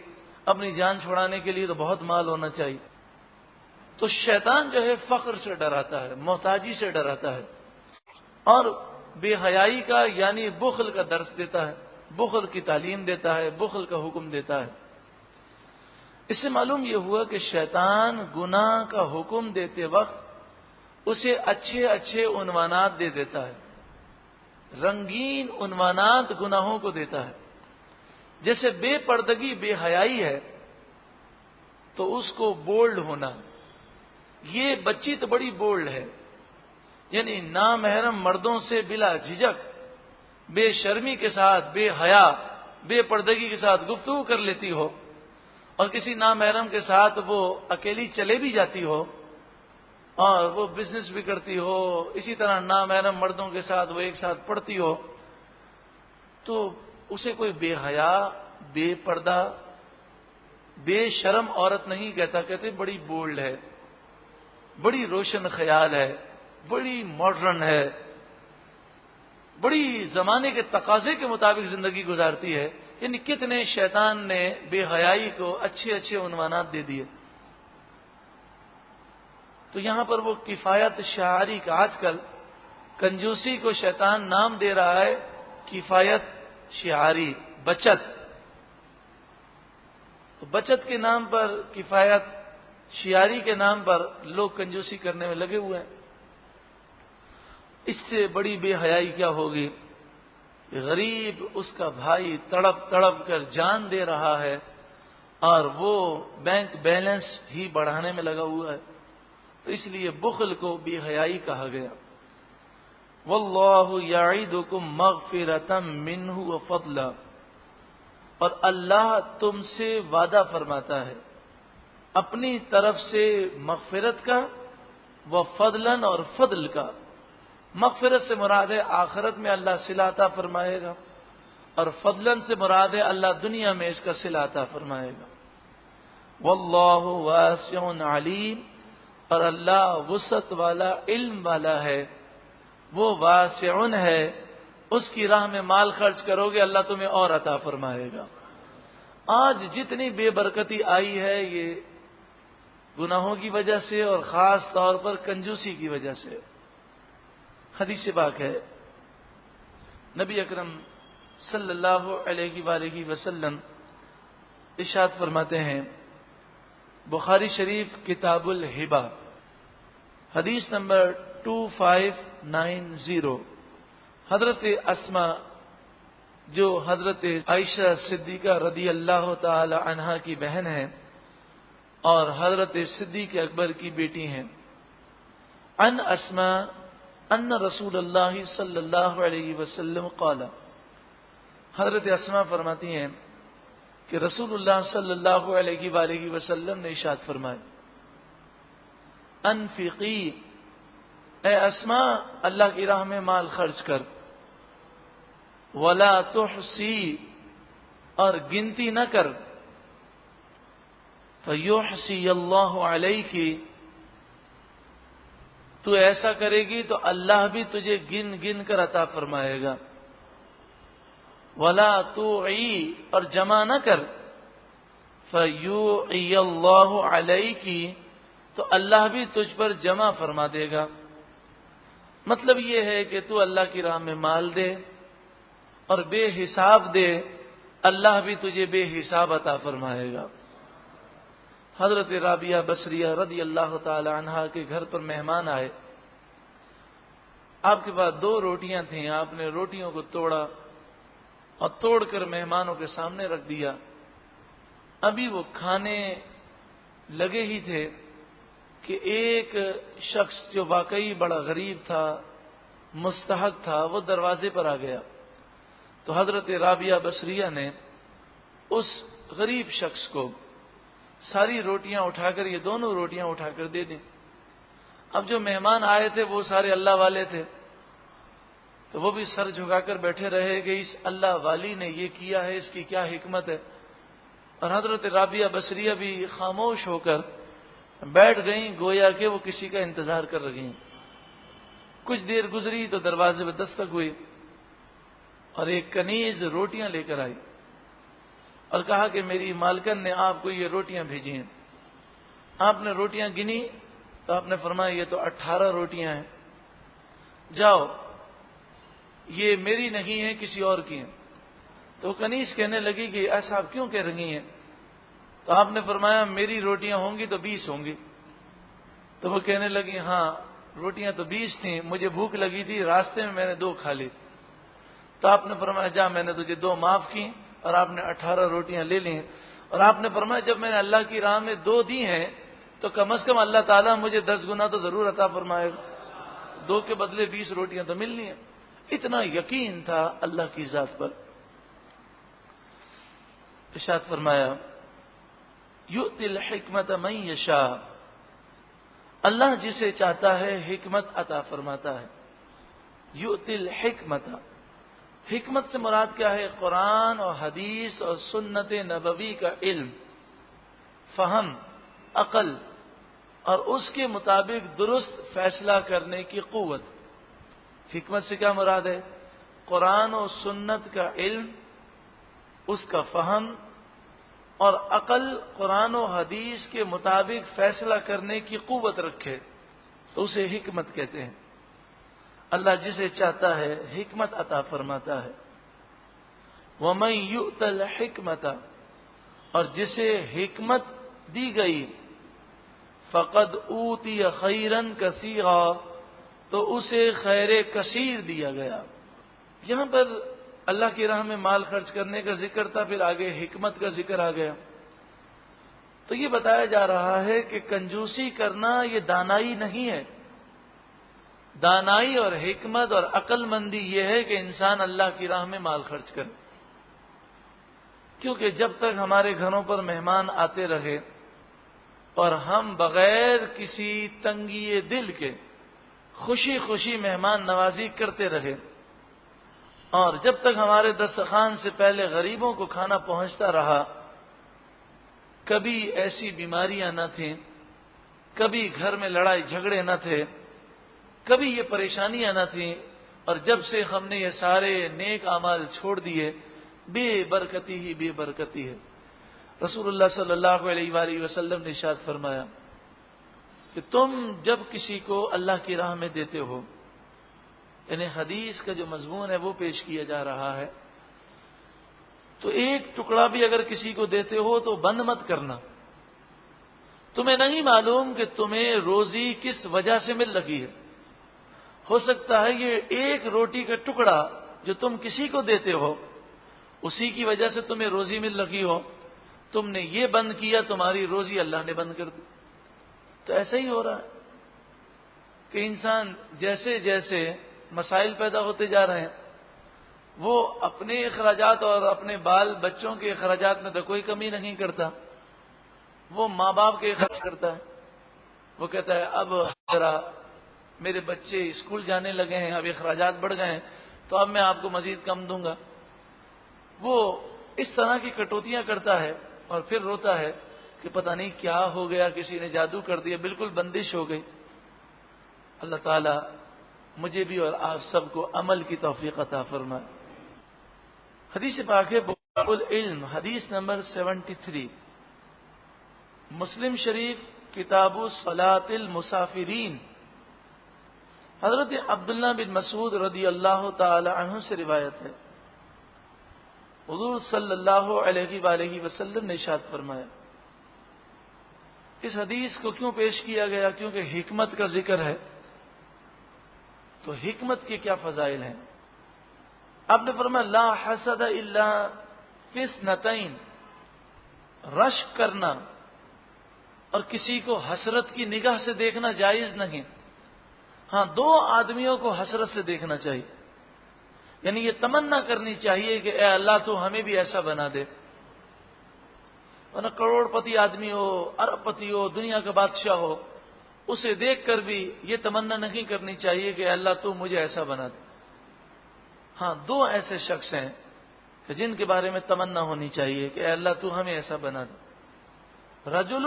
اپنی جان چھڑانے کے لیے تو بہت مال ہونا چاہیے۔ تو شیطان جو ہے فقر سے ڈراتا ہے، محتاجی سے ڈراتا ہے، اور بے حیائی کا یعنی بخل کا درس دیتا ہے، بخل کی تعلیم دیتا ہے، بخل کا حکم دیتا ہے۔ اس سے معلوم یہ ہوا کہ شیطان گناہ کا حکم دیتے وقت اسے اچھے اچھے عنوانات دے دیتا ہے، رنگین عنوانات گناہوں کو دیتا ہے۔ جیسے بے پردگی بے حیائی ہے تو اس کو بولڈ ہونا، یہ بچی تو بڑی بولڈ ہے، یعنی نامحرم مردوں سے بلا جھجک بے شرمی کے ساتھ، بے حیا، بے پردگی کے ساتھ گفتگو کر لیتی ہو اور کسی نامحرم کے ساتھ وہ اکیلی چلے بھی جاتی ہو اور وہ بزنس بھی کرتی ہو، اسی طرح نامحرم مردوں کے ساتھ وہ ایک ساتھ پڑھتی ہو، تو اسے کوئی بے حیا، بے پردہ، بے شرم عورت نہیں کہتا، کہتے بڑی بولڈ ہے، بڑی روشن خیال ہے، بڑی ماڈرن ہے، بڑی زمانے کے تقاضے کے مطابق زندگی گزارتی ہے۔ یعنی کتنے شیطان نے بے حیائی کو اچھے اچھے عنوانات دے دیے۔ تو یہاں پر وہ کفایت شعاری کا، آج کل کنجوسی کو شیطان نام دے رہا ہے کفایت شعاری، بچت۔ تو بچت کے نام پر، کفایت شعاری کے نام پر لوگ کنجوسی کرنے میں لگے ہوئے ہیں۔ اس سے بڑی بے حیائی کیا ہوگی؟ غریب اس کا بھائی تڑپ تڑپ کر جان دے رہا ہے اور وہ بینک بیلنس ہی بڑھانے میں لگا ہوا ہے، تو اس لیے بخل کو بے حیائی کہا گیا۔ واللہ یعیدکم مغفرۃ منہ وفضلا، اور اللہ تم سے وعدہ فرماتا ہے اپنی طرف سے مغفرت کا، وفضلا، اور فضل کا۔ مغفرت سے مراد ہے آخرت میں اللہ صلہ عطا فرمائے گا، اور فضلن سے مراد ہے اللہ دنیا میں اس کا صلہ عطا فرمائے گا۔ واللہ واسع علیم، اور اللہ وسعت والا، علم والا ہے، وہ واسع ہے، اس کی راہ میں مال خرچ کرو گے اللہ تمہیں اور عطا فرمائے گا۔ آج جتنی بے برکتی آئی ہے یہ گناہوں کی وجہ سے اور خاص طور پر کنجوسی کی وجہ سے۔ حدیث پاک ہے، نبی اکرم صلی اللہ علیہ وآلہ وسلم ارشاد فرماتے ہیں، بخاری شریف کتاب الہبہ، حدیث نمبر 2590، حضرت اسماء جو حضرت عائشہ صدیقہ رضی اللہ تعالی عنہا کی بہن ہیں اور حضرت صدیق اکبر کی بیٹی ہیں، عن اسماء ان رسول اللہ صلی اللہ علیہ وسلم قال، حضرت اسماء فرماتی ہیں کہ رسول اللہ صلی اللہ علیہ وآلہ وسلم نے ارشاد فرمایا، انفقی، اے اسماء اللہ کی راہ میں مال خرچ کر، ولا تحسی، اور گنتی نہ کر، فیحسی اللہ علیک، تو ایسا کرے گی تو اللہ بھی تجھے گن گن کر عطا فرمائے گا۔ ولا توعی، اور جمع نہ کر، فیوعی اللہ علیک، تو اللہ بھی تجھ پر جمع فرما دے گا۔ مطلب یہ ہے کہ تو اللہ کی راہ میں مال دے اور بے حساب دے، اللہ بھی تجھے بے حساب عطا فرمائے گا۔ حضرت رابعہ بصریہ رضی اللہ تعالی عنہا کے گھر پر مہمان آئے، آپ کے پاس 2 روٹیاں تھیں، آپ نے روٹیوں کو توڑا اور توڑ کر مہمانوں کے سامنے رکھ دیا۔ ابھی وہ کھانے لگے ہی تھے کہ ایک شخص جو واقعی بڑا غریب تھا، مستحق تھا، وہ دروازے پر آ گیا۔ تو حضرت رابعہ بصریہ نے اس غریب شخص کو ساری روٹیاں اٹھا کر، یہ دونوں روٹیاں اٹھا کر دے دیں۔ اب جو مہمان آئے تھے وہ سارے اللہ والے تھے، تو وہ بھی سر جھکا کر بیٹھے رہے کہ اس اللہ والی نے یہ کیا ہے، اس کی کیا حکمت ہے۔ اور حضرت رابعہ بصریہ بھی خاموش ہو کر بیٹھ گئیں، گویا کہ وہ کسی کا انتظار کر رہی ہیں۔ کچھ دیر گزری تو دروازے پہ دستک ہوئی اور ایک کنیز روٹیاں لے کر آئی اور کہا کہ میری مالکن نے آپ کو یہ روٹیاں بھیجی ہیں۔ آپ نے روٹیاں گنی تو آپ نے فرمایا یہ تو 18 روٹیاں ہیں، جاؤ، یہ میری نہیں ہیں، کسی اور کی ہیں۔ تو کنیز کہنے لگی کہ ایسا آپ کیوں کہہ رہی ہیں؟ تو آپ نے فرمایا میری روٹیاں ہوں گی تو 20 ہوں گی۔ تو وہ کہنے لگی ہاں روٹیاں تو 20 تھیں، مجھے بھوک لگی تھی، راستے میں نے 2 کھا لی۔ تو آپ نے فرمایا جا، میں نے تجھے 2 معاف کی اور آپ نے 18 روٹیاں لے لی۔ اور آپ نے فرمایا جب میں نے اللہ کی راہ میں 2 دی ہیں تو کم از کم اللہ تعالیٰ مجھے 10 گنا تو ضرور عطا فرمائے گا، 2 کے بدلے 20 روٹیاں تو ملنی ہیں۔ اتنا یقین تھا اللہ کی ذات پر. ارشاد فرمایا یؤتی الحکمت من یشاء، اللہ جسے چاہتا ہے حکمت عطا فرماتا ہے. یؤتی الحکمت، حکمت سے مراد کیا ہے؟ قرآن اور حدیث اور سنت نبوی کا علم، فہم، عقل اور اس کے مطابق درست فیصلہ کرنے کی قوت. حکمت سے کیا مراد ہے؟ قرآن و سنت کا علم، اس کا فہم اور عقل قرآن و حدیث کے مطابق فیصلہ کرنے کی قوت رکھے تو اسے حکمت کہتے ہیں. اللہ جسے چاہتا ہے حکمت عطا فرماتا ہے. وَمَن يُؤْتَ الْحِكْمَةَ، اور جسے حکمت دی گئی، فَقَدْ أُوتِيَ خَيْرًا كَثِيرًا، تو اسے خیر کثیر دیا گیا. یہاں پر اللہ کی راہ میں مال خرچ کرنے کا ذکر تھا، پھر آگے حکمت کا ذکر آ گیا. تو یہ بتایا جا رہا ہے کہ کنجوسی کرنا یہ دانائی نہیں ہے. دانائی اور حکمت اور عقل مندی یہ ہے کہ انسان اللہ کی راہ میں مال خرچ کرے. کیونکہ جب تک ہمارے گھروں پر مہمان آتے رہے اور ہم بغیر کسی تنگی دل کے خوشی خوشی مہمان نوازی کرتے رہے، اور جب تک ہمارے دسترخوان سے پہلے غریبوں کو کھانا پہنچتا رہا، کبھی ایسی بیماریاں نہ تھیں، کبھی گھر میں لڑائی جھگڑے نہ تھے، کبھی یہ پریشانیاں نہ تھیں، اور جب سے ہم نے یہ سارے نیک اعمال چھوڑ دیے، بے برکتی ہی بے برکتی ہے. رسول اللہ صلی اللہ علیہ وآلہ وسلم نے ارشاد فرمایا کہ تم جب کسی کو اللہ کی راہ میں دیتے ہو، یعنی حدیث کا جو مضمون ہے وہ پیش کیا جا رہا ہے، تو ایک ٹکڑا بھی اگر کسی کو دیتے ہو تو بند مت کرنا. تمہیں نہیں معلوم کہ تمہیں روزی کس وجہ سے مل رہی ہے. ہو سکتا ہے یہ ایک روٹی کا ٹکڑا جو تم کسی کو دیتے ہو اسی کی وجہ سے تمہیں روزی مل رہی ہو. تم نے یہ بند کیا، تمہاری روزی اللہ نے بند کر دی. تو ایسا ہی ہو رہا ہے کہ انسان جیسے جیسے مسائل پیدا ہوتے جا رہے ہیں، وہ اپنے اخراجات اور اپنے بال بچوں کے اخراجات میں تو کوئی کمی نہیں کرتا، وہ ماں باپ کے اخراج کرتا ہے. وہ کہتا ہے اب ذرا میرے بچے اسکول جانے لگے ہیں، اب اخراجات بڑھ گئے ہیں، تو اب میں آپ کو مزید کم دوں گا. وہ اس طرح کی کٹوتیاں کرتا ہے اور پھر روتا ہے کہ پتہ نہیں کیا ہو گیا، کسی نے جادو کر دیا، بالکل بندش ہو گئی. اللہ تعالی مجھے بھی اور آپ سب کو عمل کی توفیق عطا فرمائے. حدیث پاک ہے باب العلم، حدیث نمبر 73، مسلم شریف کتاب صلاۃ المسافرین. حضرت عبداللہ بن مسعود رضی اللہ تعالی عنہ سے روایت ہے، حضور صلی اللہ علیہ وآلہ وسلم نے ارشاد فرمایا. اس حدیث کو کیوں پیش کیا گیا؟ کیونکہ حکمت کا ذکر ہے. تو حکمت کے کیا فضائل ہیں؟ آپ نے فرمایا لا حسد الا فی اثنتین، رشک کرنا اور کسی کو حسرت کی نگاہ سے دیکھنا جائز نہیں. ہاں، دو آدمیوں کو حسرت سے دیکھنا چاہیے، یعنی یہ تمنا کرنی چاہیے کہ اے اللہ تو ہمیں بھی ایسا بنا دے. ورنہ کروڑ پتی آدمی ہو، ارب پتی ہو، دنیا کا بادشاہ ہو، اسے دیکھ کر بھی یہ تمنا نہیں کرنی چاہیے کہ اے اللہ تو مجھے ایسا بنا دے. ہاں، دو ایسے شخص ہیں کہ جن کے بارے میں تمنا ہونی چاہیے کہ اے اللہ تو ہمیں ایسا بنا دے. رجل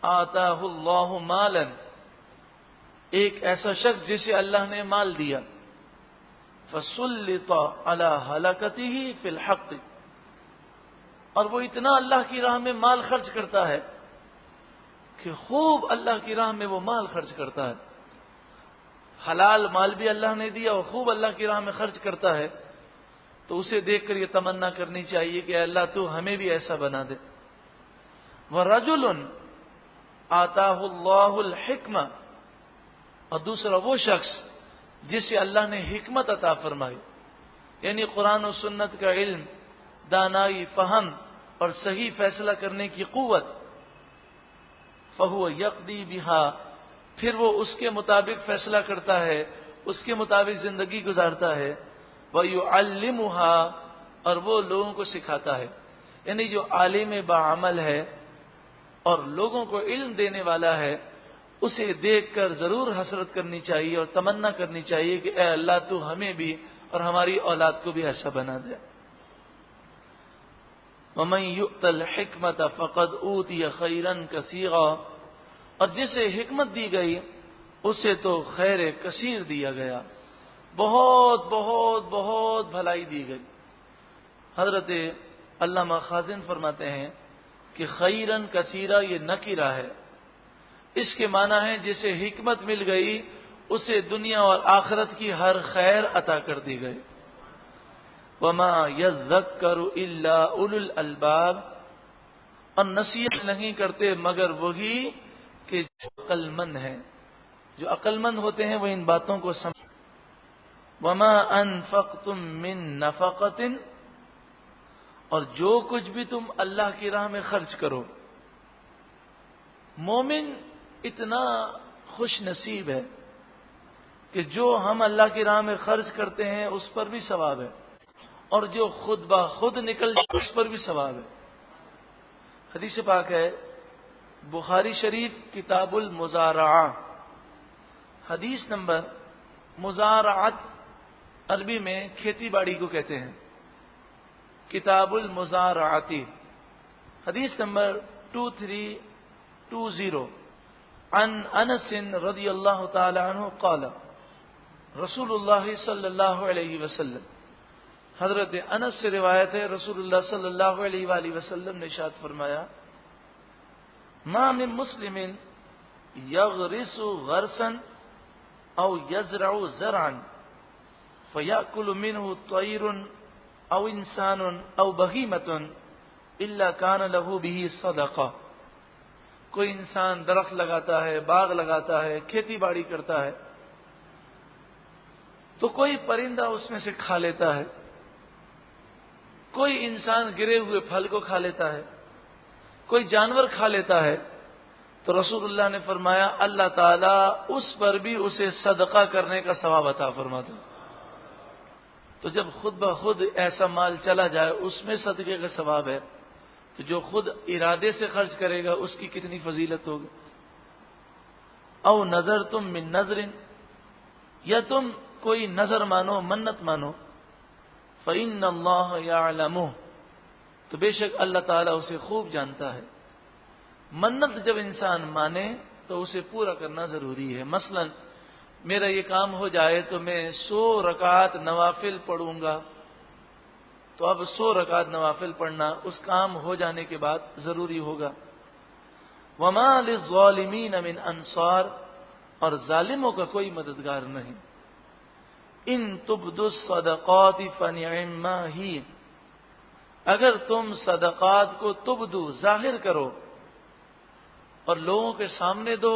آتاہ اللہ مالا، ایک ایسا شخص جسے اللہ نے مال دیا، فسلط علی ہلاکتہ فی الحق، اور وہ اتنا اللہ کی راہ میں مال خرچ کرتا ہے کہ خوب اللہ کی راہ میں وہ مال خرچ کرتا ہے. حلال مال بھی اللہ نے دیا اور خوب اللہ کی راہ میں خرچ کرتا ہے، تو اسے دیکھ کر یہ تمنا کرنی چاہیے کہ اے اللہ تو ہمیں بھی ایسا بنا دے. وَرَجُلٌ آتَاهُ اللَّهُ الْحِكْمَةَ، اور دوسرا وہ شخص جسے اللہ نے حکمت عطا فرمائی، یعنی قرآن و سنت کا علم، دانائی، فہم اور صحیح فیصلہ کرنے کی قوت. فَهُوَ يَقْضِي بِهَا، پھر وہ اس کے مطابق فیصلہ کرتا ہے، اس کے مطابق زندگی گزارتا ہے، وَيُعَلِّمُهَا، اور وہ لوگوں کو سکھاتا ہے. یعنی جو عالم باعمل ہے اور لوگوں کو علم دینے والا ہے، اسے دیکھ کر ضرور حسرت کرنی چاہیے اور تمنا کرنی چاہیے کہ اے اللہ تو ہمیں بھی اور ہماری اولاد کو بھی ایسا بنا دے. وَمَن يُؤْتَ الْحِكْمَةَ فَقَدْ أُوتِيَ خَيْرًا كَثِيرًا، اور جسے حکمت دی گئی اسے تو خیر کثیر دیا گیا، بہت بہت بہت بھلائی دی گئی. حضرت علامہ خازن فرماتے ہیں کہ خیرن کثیرہ یہ نکرہ ہے، اس کے معنی ہے جسے حکمت مل گئی اسے دنیا اور آخرت کی ہر خیر عطا کر دی گئی. وما یذکر الا اولو الالباب، اور نصیحت نہیں کرتے مگر وہی کہ جو عقل مند ہیں. جو عقل مند ہوتے ہیں وہ ان باتوں کو سمجھ. وما انفقتم من نفقۃ، اور جو کچھ بھی تم اللہ کی راہ میں خرچ کرو. مومن اتنا خوش نصیب ہے کہ جو ہم اللہ کی راہ میں خرچ کرتے ہیں اس پر بھی ثواب ہے، اور جو خود بخود نکل جائے اس پر بھی ثواب ہے. حدیث پاک ہے بخاری شریف کتاب المزارعہ، حدیث نمبر، مزارعت عربی میں کھیتی باڑی کو کہتے ہیں، کتاب المزارعتی، حدیث نمبر 2320. عن انس رضی اللہ تعالی عنہ قال رسول اللہ صلی اللہ علیہ وسلم، حضرت انس سے روایت ہے رسول اللہ صلی اللہ علیہ وآلہ وسلم نے ارشاد فرمایا، ما من مسلم یغرس غرسا او یزرع زرعا فیأکل منه طیر او انسان او بہیمۃ الا کان له به صدقہ. کوئی انسان درخت لگاتا ہے، باغ لگاتا ہے، کھیتی باڑی کرتا ہے، تو کوئی پرندہ اس میں سے کھا لیتا ہے، کوئی انسان گرے ہوئے پھل کو کھا لیتا ہے، کوئی جانور کھا لیتا ہے، تو رسول اللہ نے فرمایا اللہ تعالیٰ اس پر بھی اسے صدقہ کرنے کا ثواب عطا فرماتا. تو جب خود بخود ایسا مال چلا جائے اس میں صدقے کا ثواب ہے، تو جو خود ارادے سے خرچ کرے گا اس کی کتنی فضیلت ہوگی. او نظر تم من نظر، یا تم کوئی نظر مانو، منت مانو، فإن اللہ یعلمہ، تو بے شک اللہ تعالیٰ اسے خوب جانتا ہے. منت جب انسان مانے تو اسے پورا کرنا ضروری ہے. مثلا میرا یہ کام ہو جائے تو میں 100 رکعت نوافل پڑھوں گا، تو اب 100 رکعت نوافل پڑھنا اس کام ہو جانے کے بعد ضروری ہوگا. وما للظالمین من انصار، اور ظالموں کا کوئی مددگار نہیں. ان تبدوا الصدقات فنعما ہی، اگر تم صدقات کو تبدو ظاہر کرو اور لوگوں کے سامنے دو،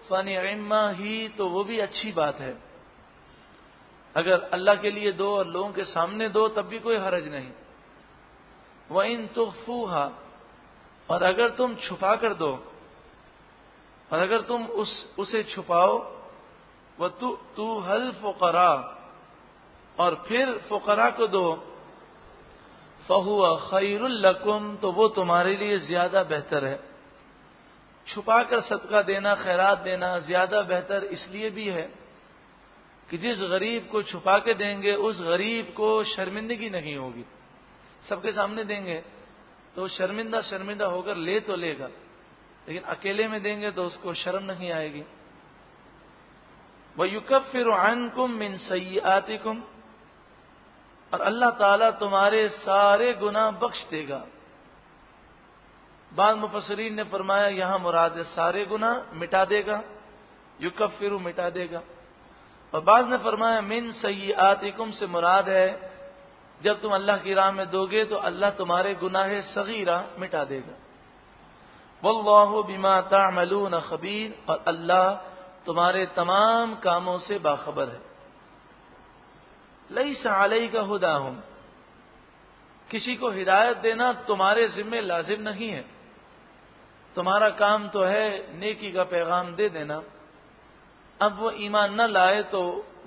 فنعما ہی، تو وہ بھی اچھی بات ہے. اگر اللہ کے لیے دو اور لوگوں کے سامنے دو تب بھی کوئی حرج نہیں. وَإِن تُخْفُوهَا، اور اگر تم چھپا کر دو، اور اگر تم اسے چھپاؤ، وَتُؤْتُوهَا الْفُقَرَاءَ، اور پھر فقراء کو دو، فَهُوَ خَيْرٌ لَكُمْ، تو وہ تمہارے لیے زیادہ بہتر ہے. چھپا کر صدقہ دینا، خیرات دینا زیادہ بہتر اس لیے بھی ہے کہ جس غریب کو چھپا کے دیں گے اس غریب کو شرمندگی نہیں ہوگی. سب کے سامنے دیں گے تو شرمندہ ہو کر لے تو لے گا، لیکن اکیلے میں دیں گے تو اس کو شرم نہیں آئے گی. وَيُكَفِّرُ عَنْكُمْ مِنْ سَيِّئَاتِكُمْ، اور اللہ تعالیٰ تمہارے سارے گناہ بخش دے گا. بعض مفسرین نے فرمایا یہاں مراد ہے سارے گناہ مٹا دے گا، یکفر مٹا دے گا. اور بعض نے فرمایا من سیئاتکم سے مراد ہے جب تم اللہ کی راہ میں دو گے تو اللہ تمہارے گناہ صغیرہ مٹا دے گا. واللہ بما تعملون خبیر، اور اللہ تمہارے تمام کاموں سے باخبر ہے. لیس علیک ھداھم، کسی کو ہدایت دینا تمہارے ذمہ لازم نہیں ہے، تمہارا کام تو ہے نیکی کا پیغام دے دینا. اب وہ ایمان نہ لائے تو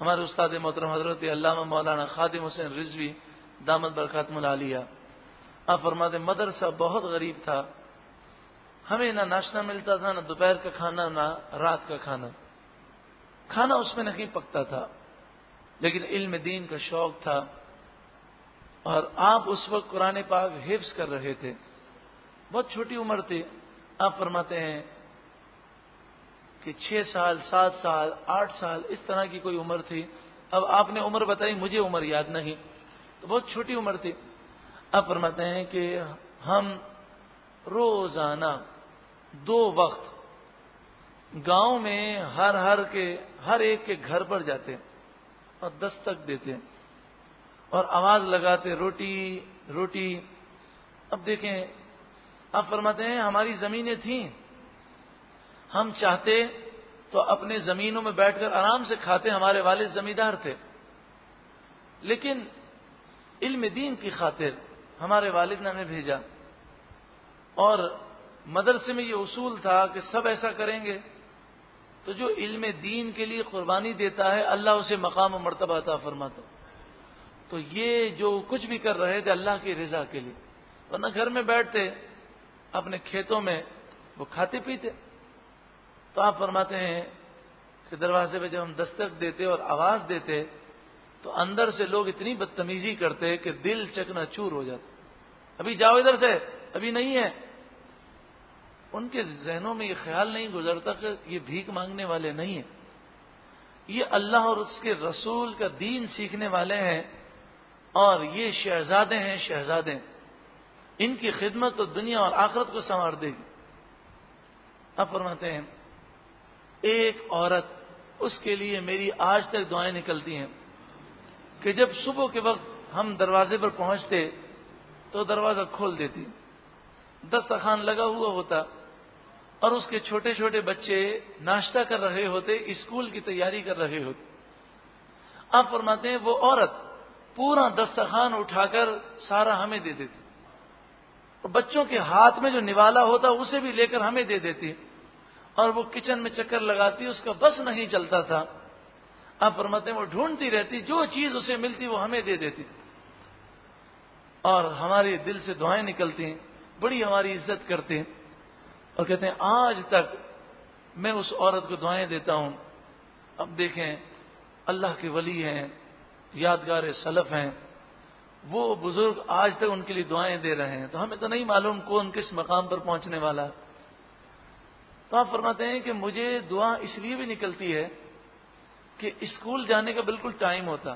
ہمارے استاد محترم حضرت علامہ مولانا خادم حسین رضوی دامت برکاتہم العالیہ، آپ فرماتے مدرسہ بہت غریب تھا، ہمیں نہ ناشتہ ملتا تھا، نہ دوپہر کا کھانا، نہ رات کا کھانا، کھانا اس میں نہیں پکتا تھا، لیکن علم دین کا شوق تھا، اور آپ اس وقت قرآن پاک حفظ کر رہے تھے، بہت چھوٹی عمر تھی۔ آپ فرماتے ہیں کہ 6 سال، 7 سال، 8 سال اس طرح کی کوئی عمر تھی۔ اب آپ نے عمر بتائی، مجھے عمر یاد نہیں، تو بہت چھوٹی عمر تھی۔ آپ فرماتے ہیں کہ ہم روزانہ 2 وقت گاؤں میں ہر ایک کے گھر پر جاتے اور دستک دیتے اور آواز لگاتے، روٹی روٹی۔ اب دیکھیں، آپ فرماتے ہیں ہماری زمینیں تھیں، ہم چاہتے تو اپنے زمینوں میں بیٹھ کر آرام سے کھاتے، ہمارے والد زمیندار تھے، لیکن علم دین کی خاطر ہمارے والد نے ہمیں بھیجا، اور مدرسے میں یہ اصول تھا کہ سب ایسا کریں گے تو جو علم دین کے لیے قربانی دیتا ہے اللہ اسے مقام و مرتبہ عطا فرماتا۔ تو یہ جو کچھ بھی کر رہے تھے اللہ کی رضا کے لیے، ورنہ گھر میں بیٹھتے اپنے کھیتوں میں وہ کھاتے پیتے۔ تو آپ فرماتے ہیں کہ دروازے پہ جب ہم دستک دیتے اور آواز دیتے تو اندر سے لوگ اتنی بدتمیزی کرتے کہ دل چکنا چور ہو جاتا، ابھی جاؤ ادھر سے، ابھی نہیں ہے۔ ان کے ذہنوں میں یہ خیال نہیں گزرتا کہ یہ بھیک مانگنے والے نہیں ہیں، یہ اللہ اور اس کے رسول کا دین سیکھنے والے ہیں، اور یہ شہزادے ہیں، شہزادے، ان کی خدمت تو دنیا اور آخرت کو سنوار دے گی۔ اب فرماتے ہیں ایک عورت، اس کے لیے میری آج تک دعائیں نکلتی ہیں کہ جب صبح کے وقت ہم دروازے پر پہنچتے تو دروازہ کھول دیتی، دسترخوان لگا ہوا ہوتا اور اس کے چھوٹے چھوٹے بچے ناشتہ کر رہے ہوتے، اسکول کی تیاری کر رہے ہوتے۔ آپ فرماتے ہیں وہ عورت پورا دسترخوان اٹھا کر سارا ہمیں دے دیتی، اور بچوں کے ہاتھ میں جو نوالا ہوتا اسے بھی لے کر ہمیں دے دیتی، اور وہ کچن میں چکر لگاتی، اس کا بس نہیں چلتا تھا۔ آپ فرماتے ہیں وہ ڈھونڈتی رہتی، جو چیز اسے ملتی وہ ہمیں دے دیتی، اور ہمارے دل سے دعائیں نکلتی ہیں، بڑی ہماری عزت کرتے ہیں، اور کہتے ہیں آج تک میں اس عورت کو دعائیں دیتا ہوں۔ اب دیکھیں، اللہ کے ولی ہیں، یادگار سلف ہیں، وہ بزرگ آج تک ان کے لیے دعائیں دے رہے ہیں، تو ہمیں تو نہیں معلوم کون کس مقام پر پہنچنے والا۔ تو آپ فرماتے ہیں کہ مجھے دعا اس لیے بھی نکلتی ہے کہ اسکول جانے کا بالکل ٹائم ہوتا،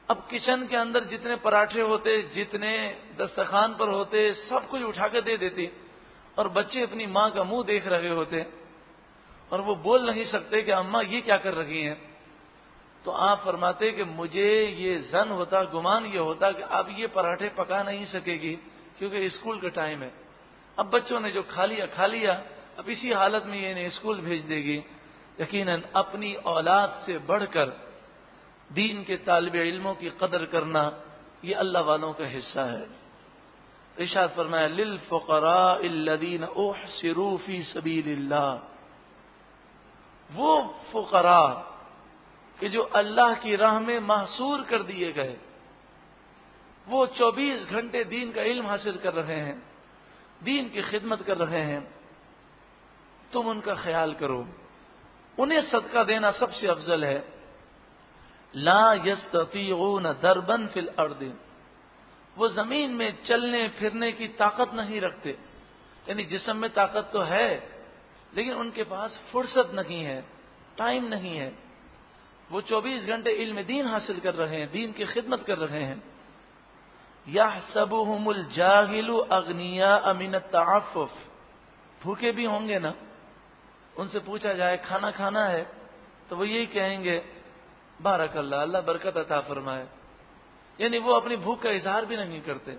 اب کچن کے اندر جتنے پراٹھے ہوتے، جتنے دسترخوان پر ہوتے، سب کچھ اٹھا کے دے دیتی، اور بچے اپنی ماں کا منہ دیکھ رہے ہوتے، اور وہ بول نہیں سکتے کہ اماں یہ کیا کر رہی ہیں۔ تو آپ فرماتے کہ مجھے یہ ظن ہوتا، گمان یہ ہوتا کہ اب یہ پراٹھے پکا نہیں سکے گی کیونکہ اسکول کا ٹائم ہے، اب بچوں نے جو کھا لیا، اب اسی حالت میں یہ انہیں اسکول بھیج دے گی۔ یقیناً اپنی اولاد سے بڑھ کر دین کے طالب علموں کی قدر کرنا یہ اللہ والوں کا حصہ ہے۔ ارشاد فرمایا للفقراء الذین احصروا فی سبیل اللہ، وہ فقراء کہ جو اللہ کی راہ میں محصور کر دیے گئے، وہ 24 گھنٹے دین کا علم حاصل کر رہے ہیں، دین کی خدمت کر رہے ہیں، تم ان کا خیال کرو، انہیں صدقہ دینا سب سے افضل ہے۔ لا یستطیعون ضربا فی الارض، وہ زمین میں چلنے پھرنے کی طاقت نہیں رکھتے، یعنی جسم میں طاقت تو ہے لیکن ان کے پاس فرصت نہیں ہے، ٹائم نہیں ہے، وہ 24 گھنٹے علم دین حاصل کر رہے ہیں، دین کی خدمت کر رہے ہیں۔ یحسبهم الجاہل اغنیاء من التعفف، بھوکے بھی ہوں گے نا، ان سے پوچھا جائے کھانا کھانا ہے تو وہ یہی کہیں گے بارک اللہ، اللہ برکت عطا فرمائے، یعنی وہ اپنی بھوک کا اظہار بھی نہیں کرتے۔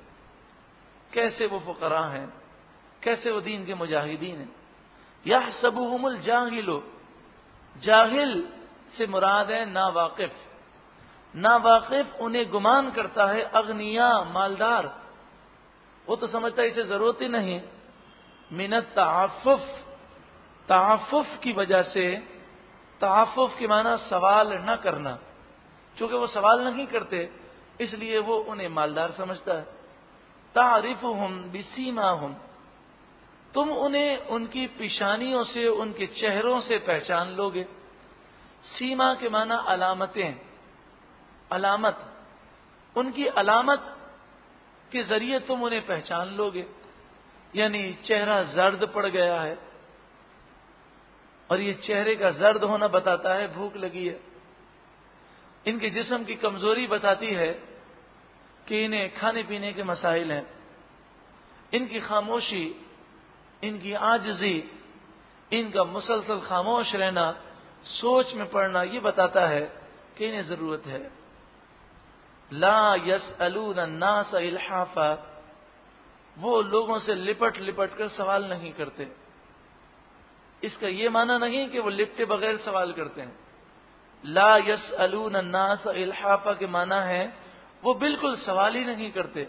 کیسے وہ فقراء ہیں، کیسے وہ دین کے مجاہدین ہیں۔ یحسبهم الجاہل، جاہل سے مراد ہے ناواقف، ناواقف انہیں گمان کرتا ہے اغنیاء، مالدار، وہ تو سمجھتا ہے اسے ضرورت ہی نہیں۔ من التعفف، تعفف کی وجہ سے تعفف کے معنی سوال نہ کرنا، چونکہ وہ سوال نہیں کرتے اس لیے وہ انہیں مالدار سمجھتا ہے۔ تعرفہم بسیماہم، تم انہیں ان کی پیشانیوں سے، ان کے چہروں سے پہچان لو گے۔ سیما کے معنی علامتیں، علامت، ان کی علامت کے ذریعے تم انہیں پہچان لو گے، یعنی چہرہ زرد پڑ گیا ہے، اور یہ چہرے کا زرد ہونا بتاتا ہے بھوک لگی ہے۔ ان کے جسم کی کمزوری بتاتی ہے کہ انہیں کھانے پینے کے مسائل ہیں۔ ان کی خاموشی، ان کی عاجزی، ان کا مسلسل خاموش رہنا، سوچ میں پڑنا، یہ بتاتا ہے کہ انہیں ضرورت ہے۔ لا یسألون الناس الحافا، وہ لوگوں سے لپٹ لپٹ کر سوال نہیں کرتے۔ اس کا یہ معنی نہیں کہ وہ لپٹے بغیر سوال کرتے ہیں۔ لا یسألون الناس الحافا کے معنی ہے وہ بالکل سوال ہی نہیں کرتے۔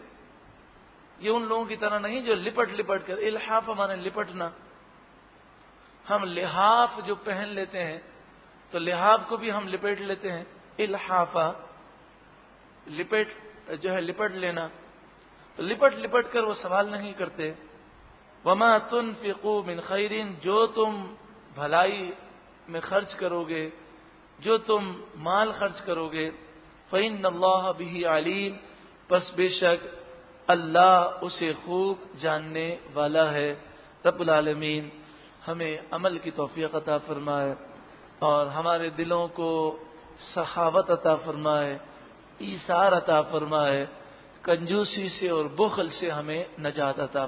یہ ان لوگوں کی طرح نہیں جو لپٹ لپٹ کر، الحاف معنی لپٹنا۔ ہم لحاف جو پہن لیتے ہیں تو لحاف کو بھی ہم لپیٹ لیتے ہیں، الحافہ لپیٹ جو ہے لپٹ لینا، تو لپٹ لپٹ کر وہ سوال نہیں کرتے۔ وما تنفقوا من خیر، جو تم بھلائی میں خرچ کرو گے، جو تم مال خرچ کرو گے، فإن اللہ بہ علیم، پس بے شک اللہ اسے خوب جاننے والا ہے۔ رب العالمین ہمیں عمل کی توفیق عطا فرمائے اور ہمارے دلوں کو سخاوت عطا فرمائے، ایثار عطا فرمائے، کنجوسی سے اور بخل سے ہمیں نجات عطا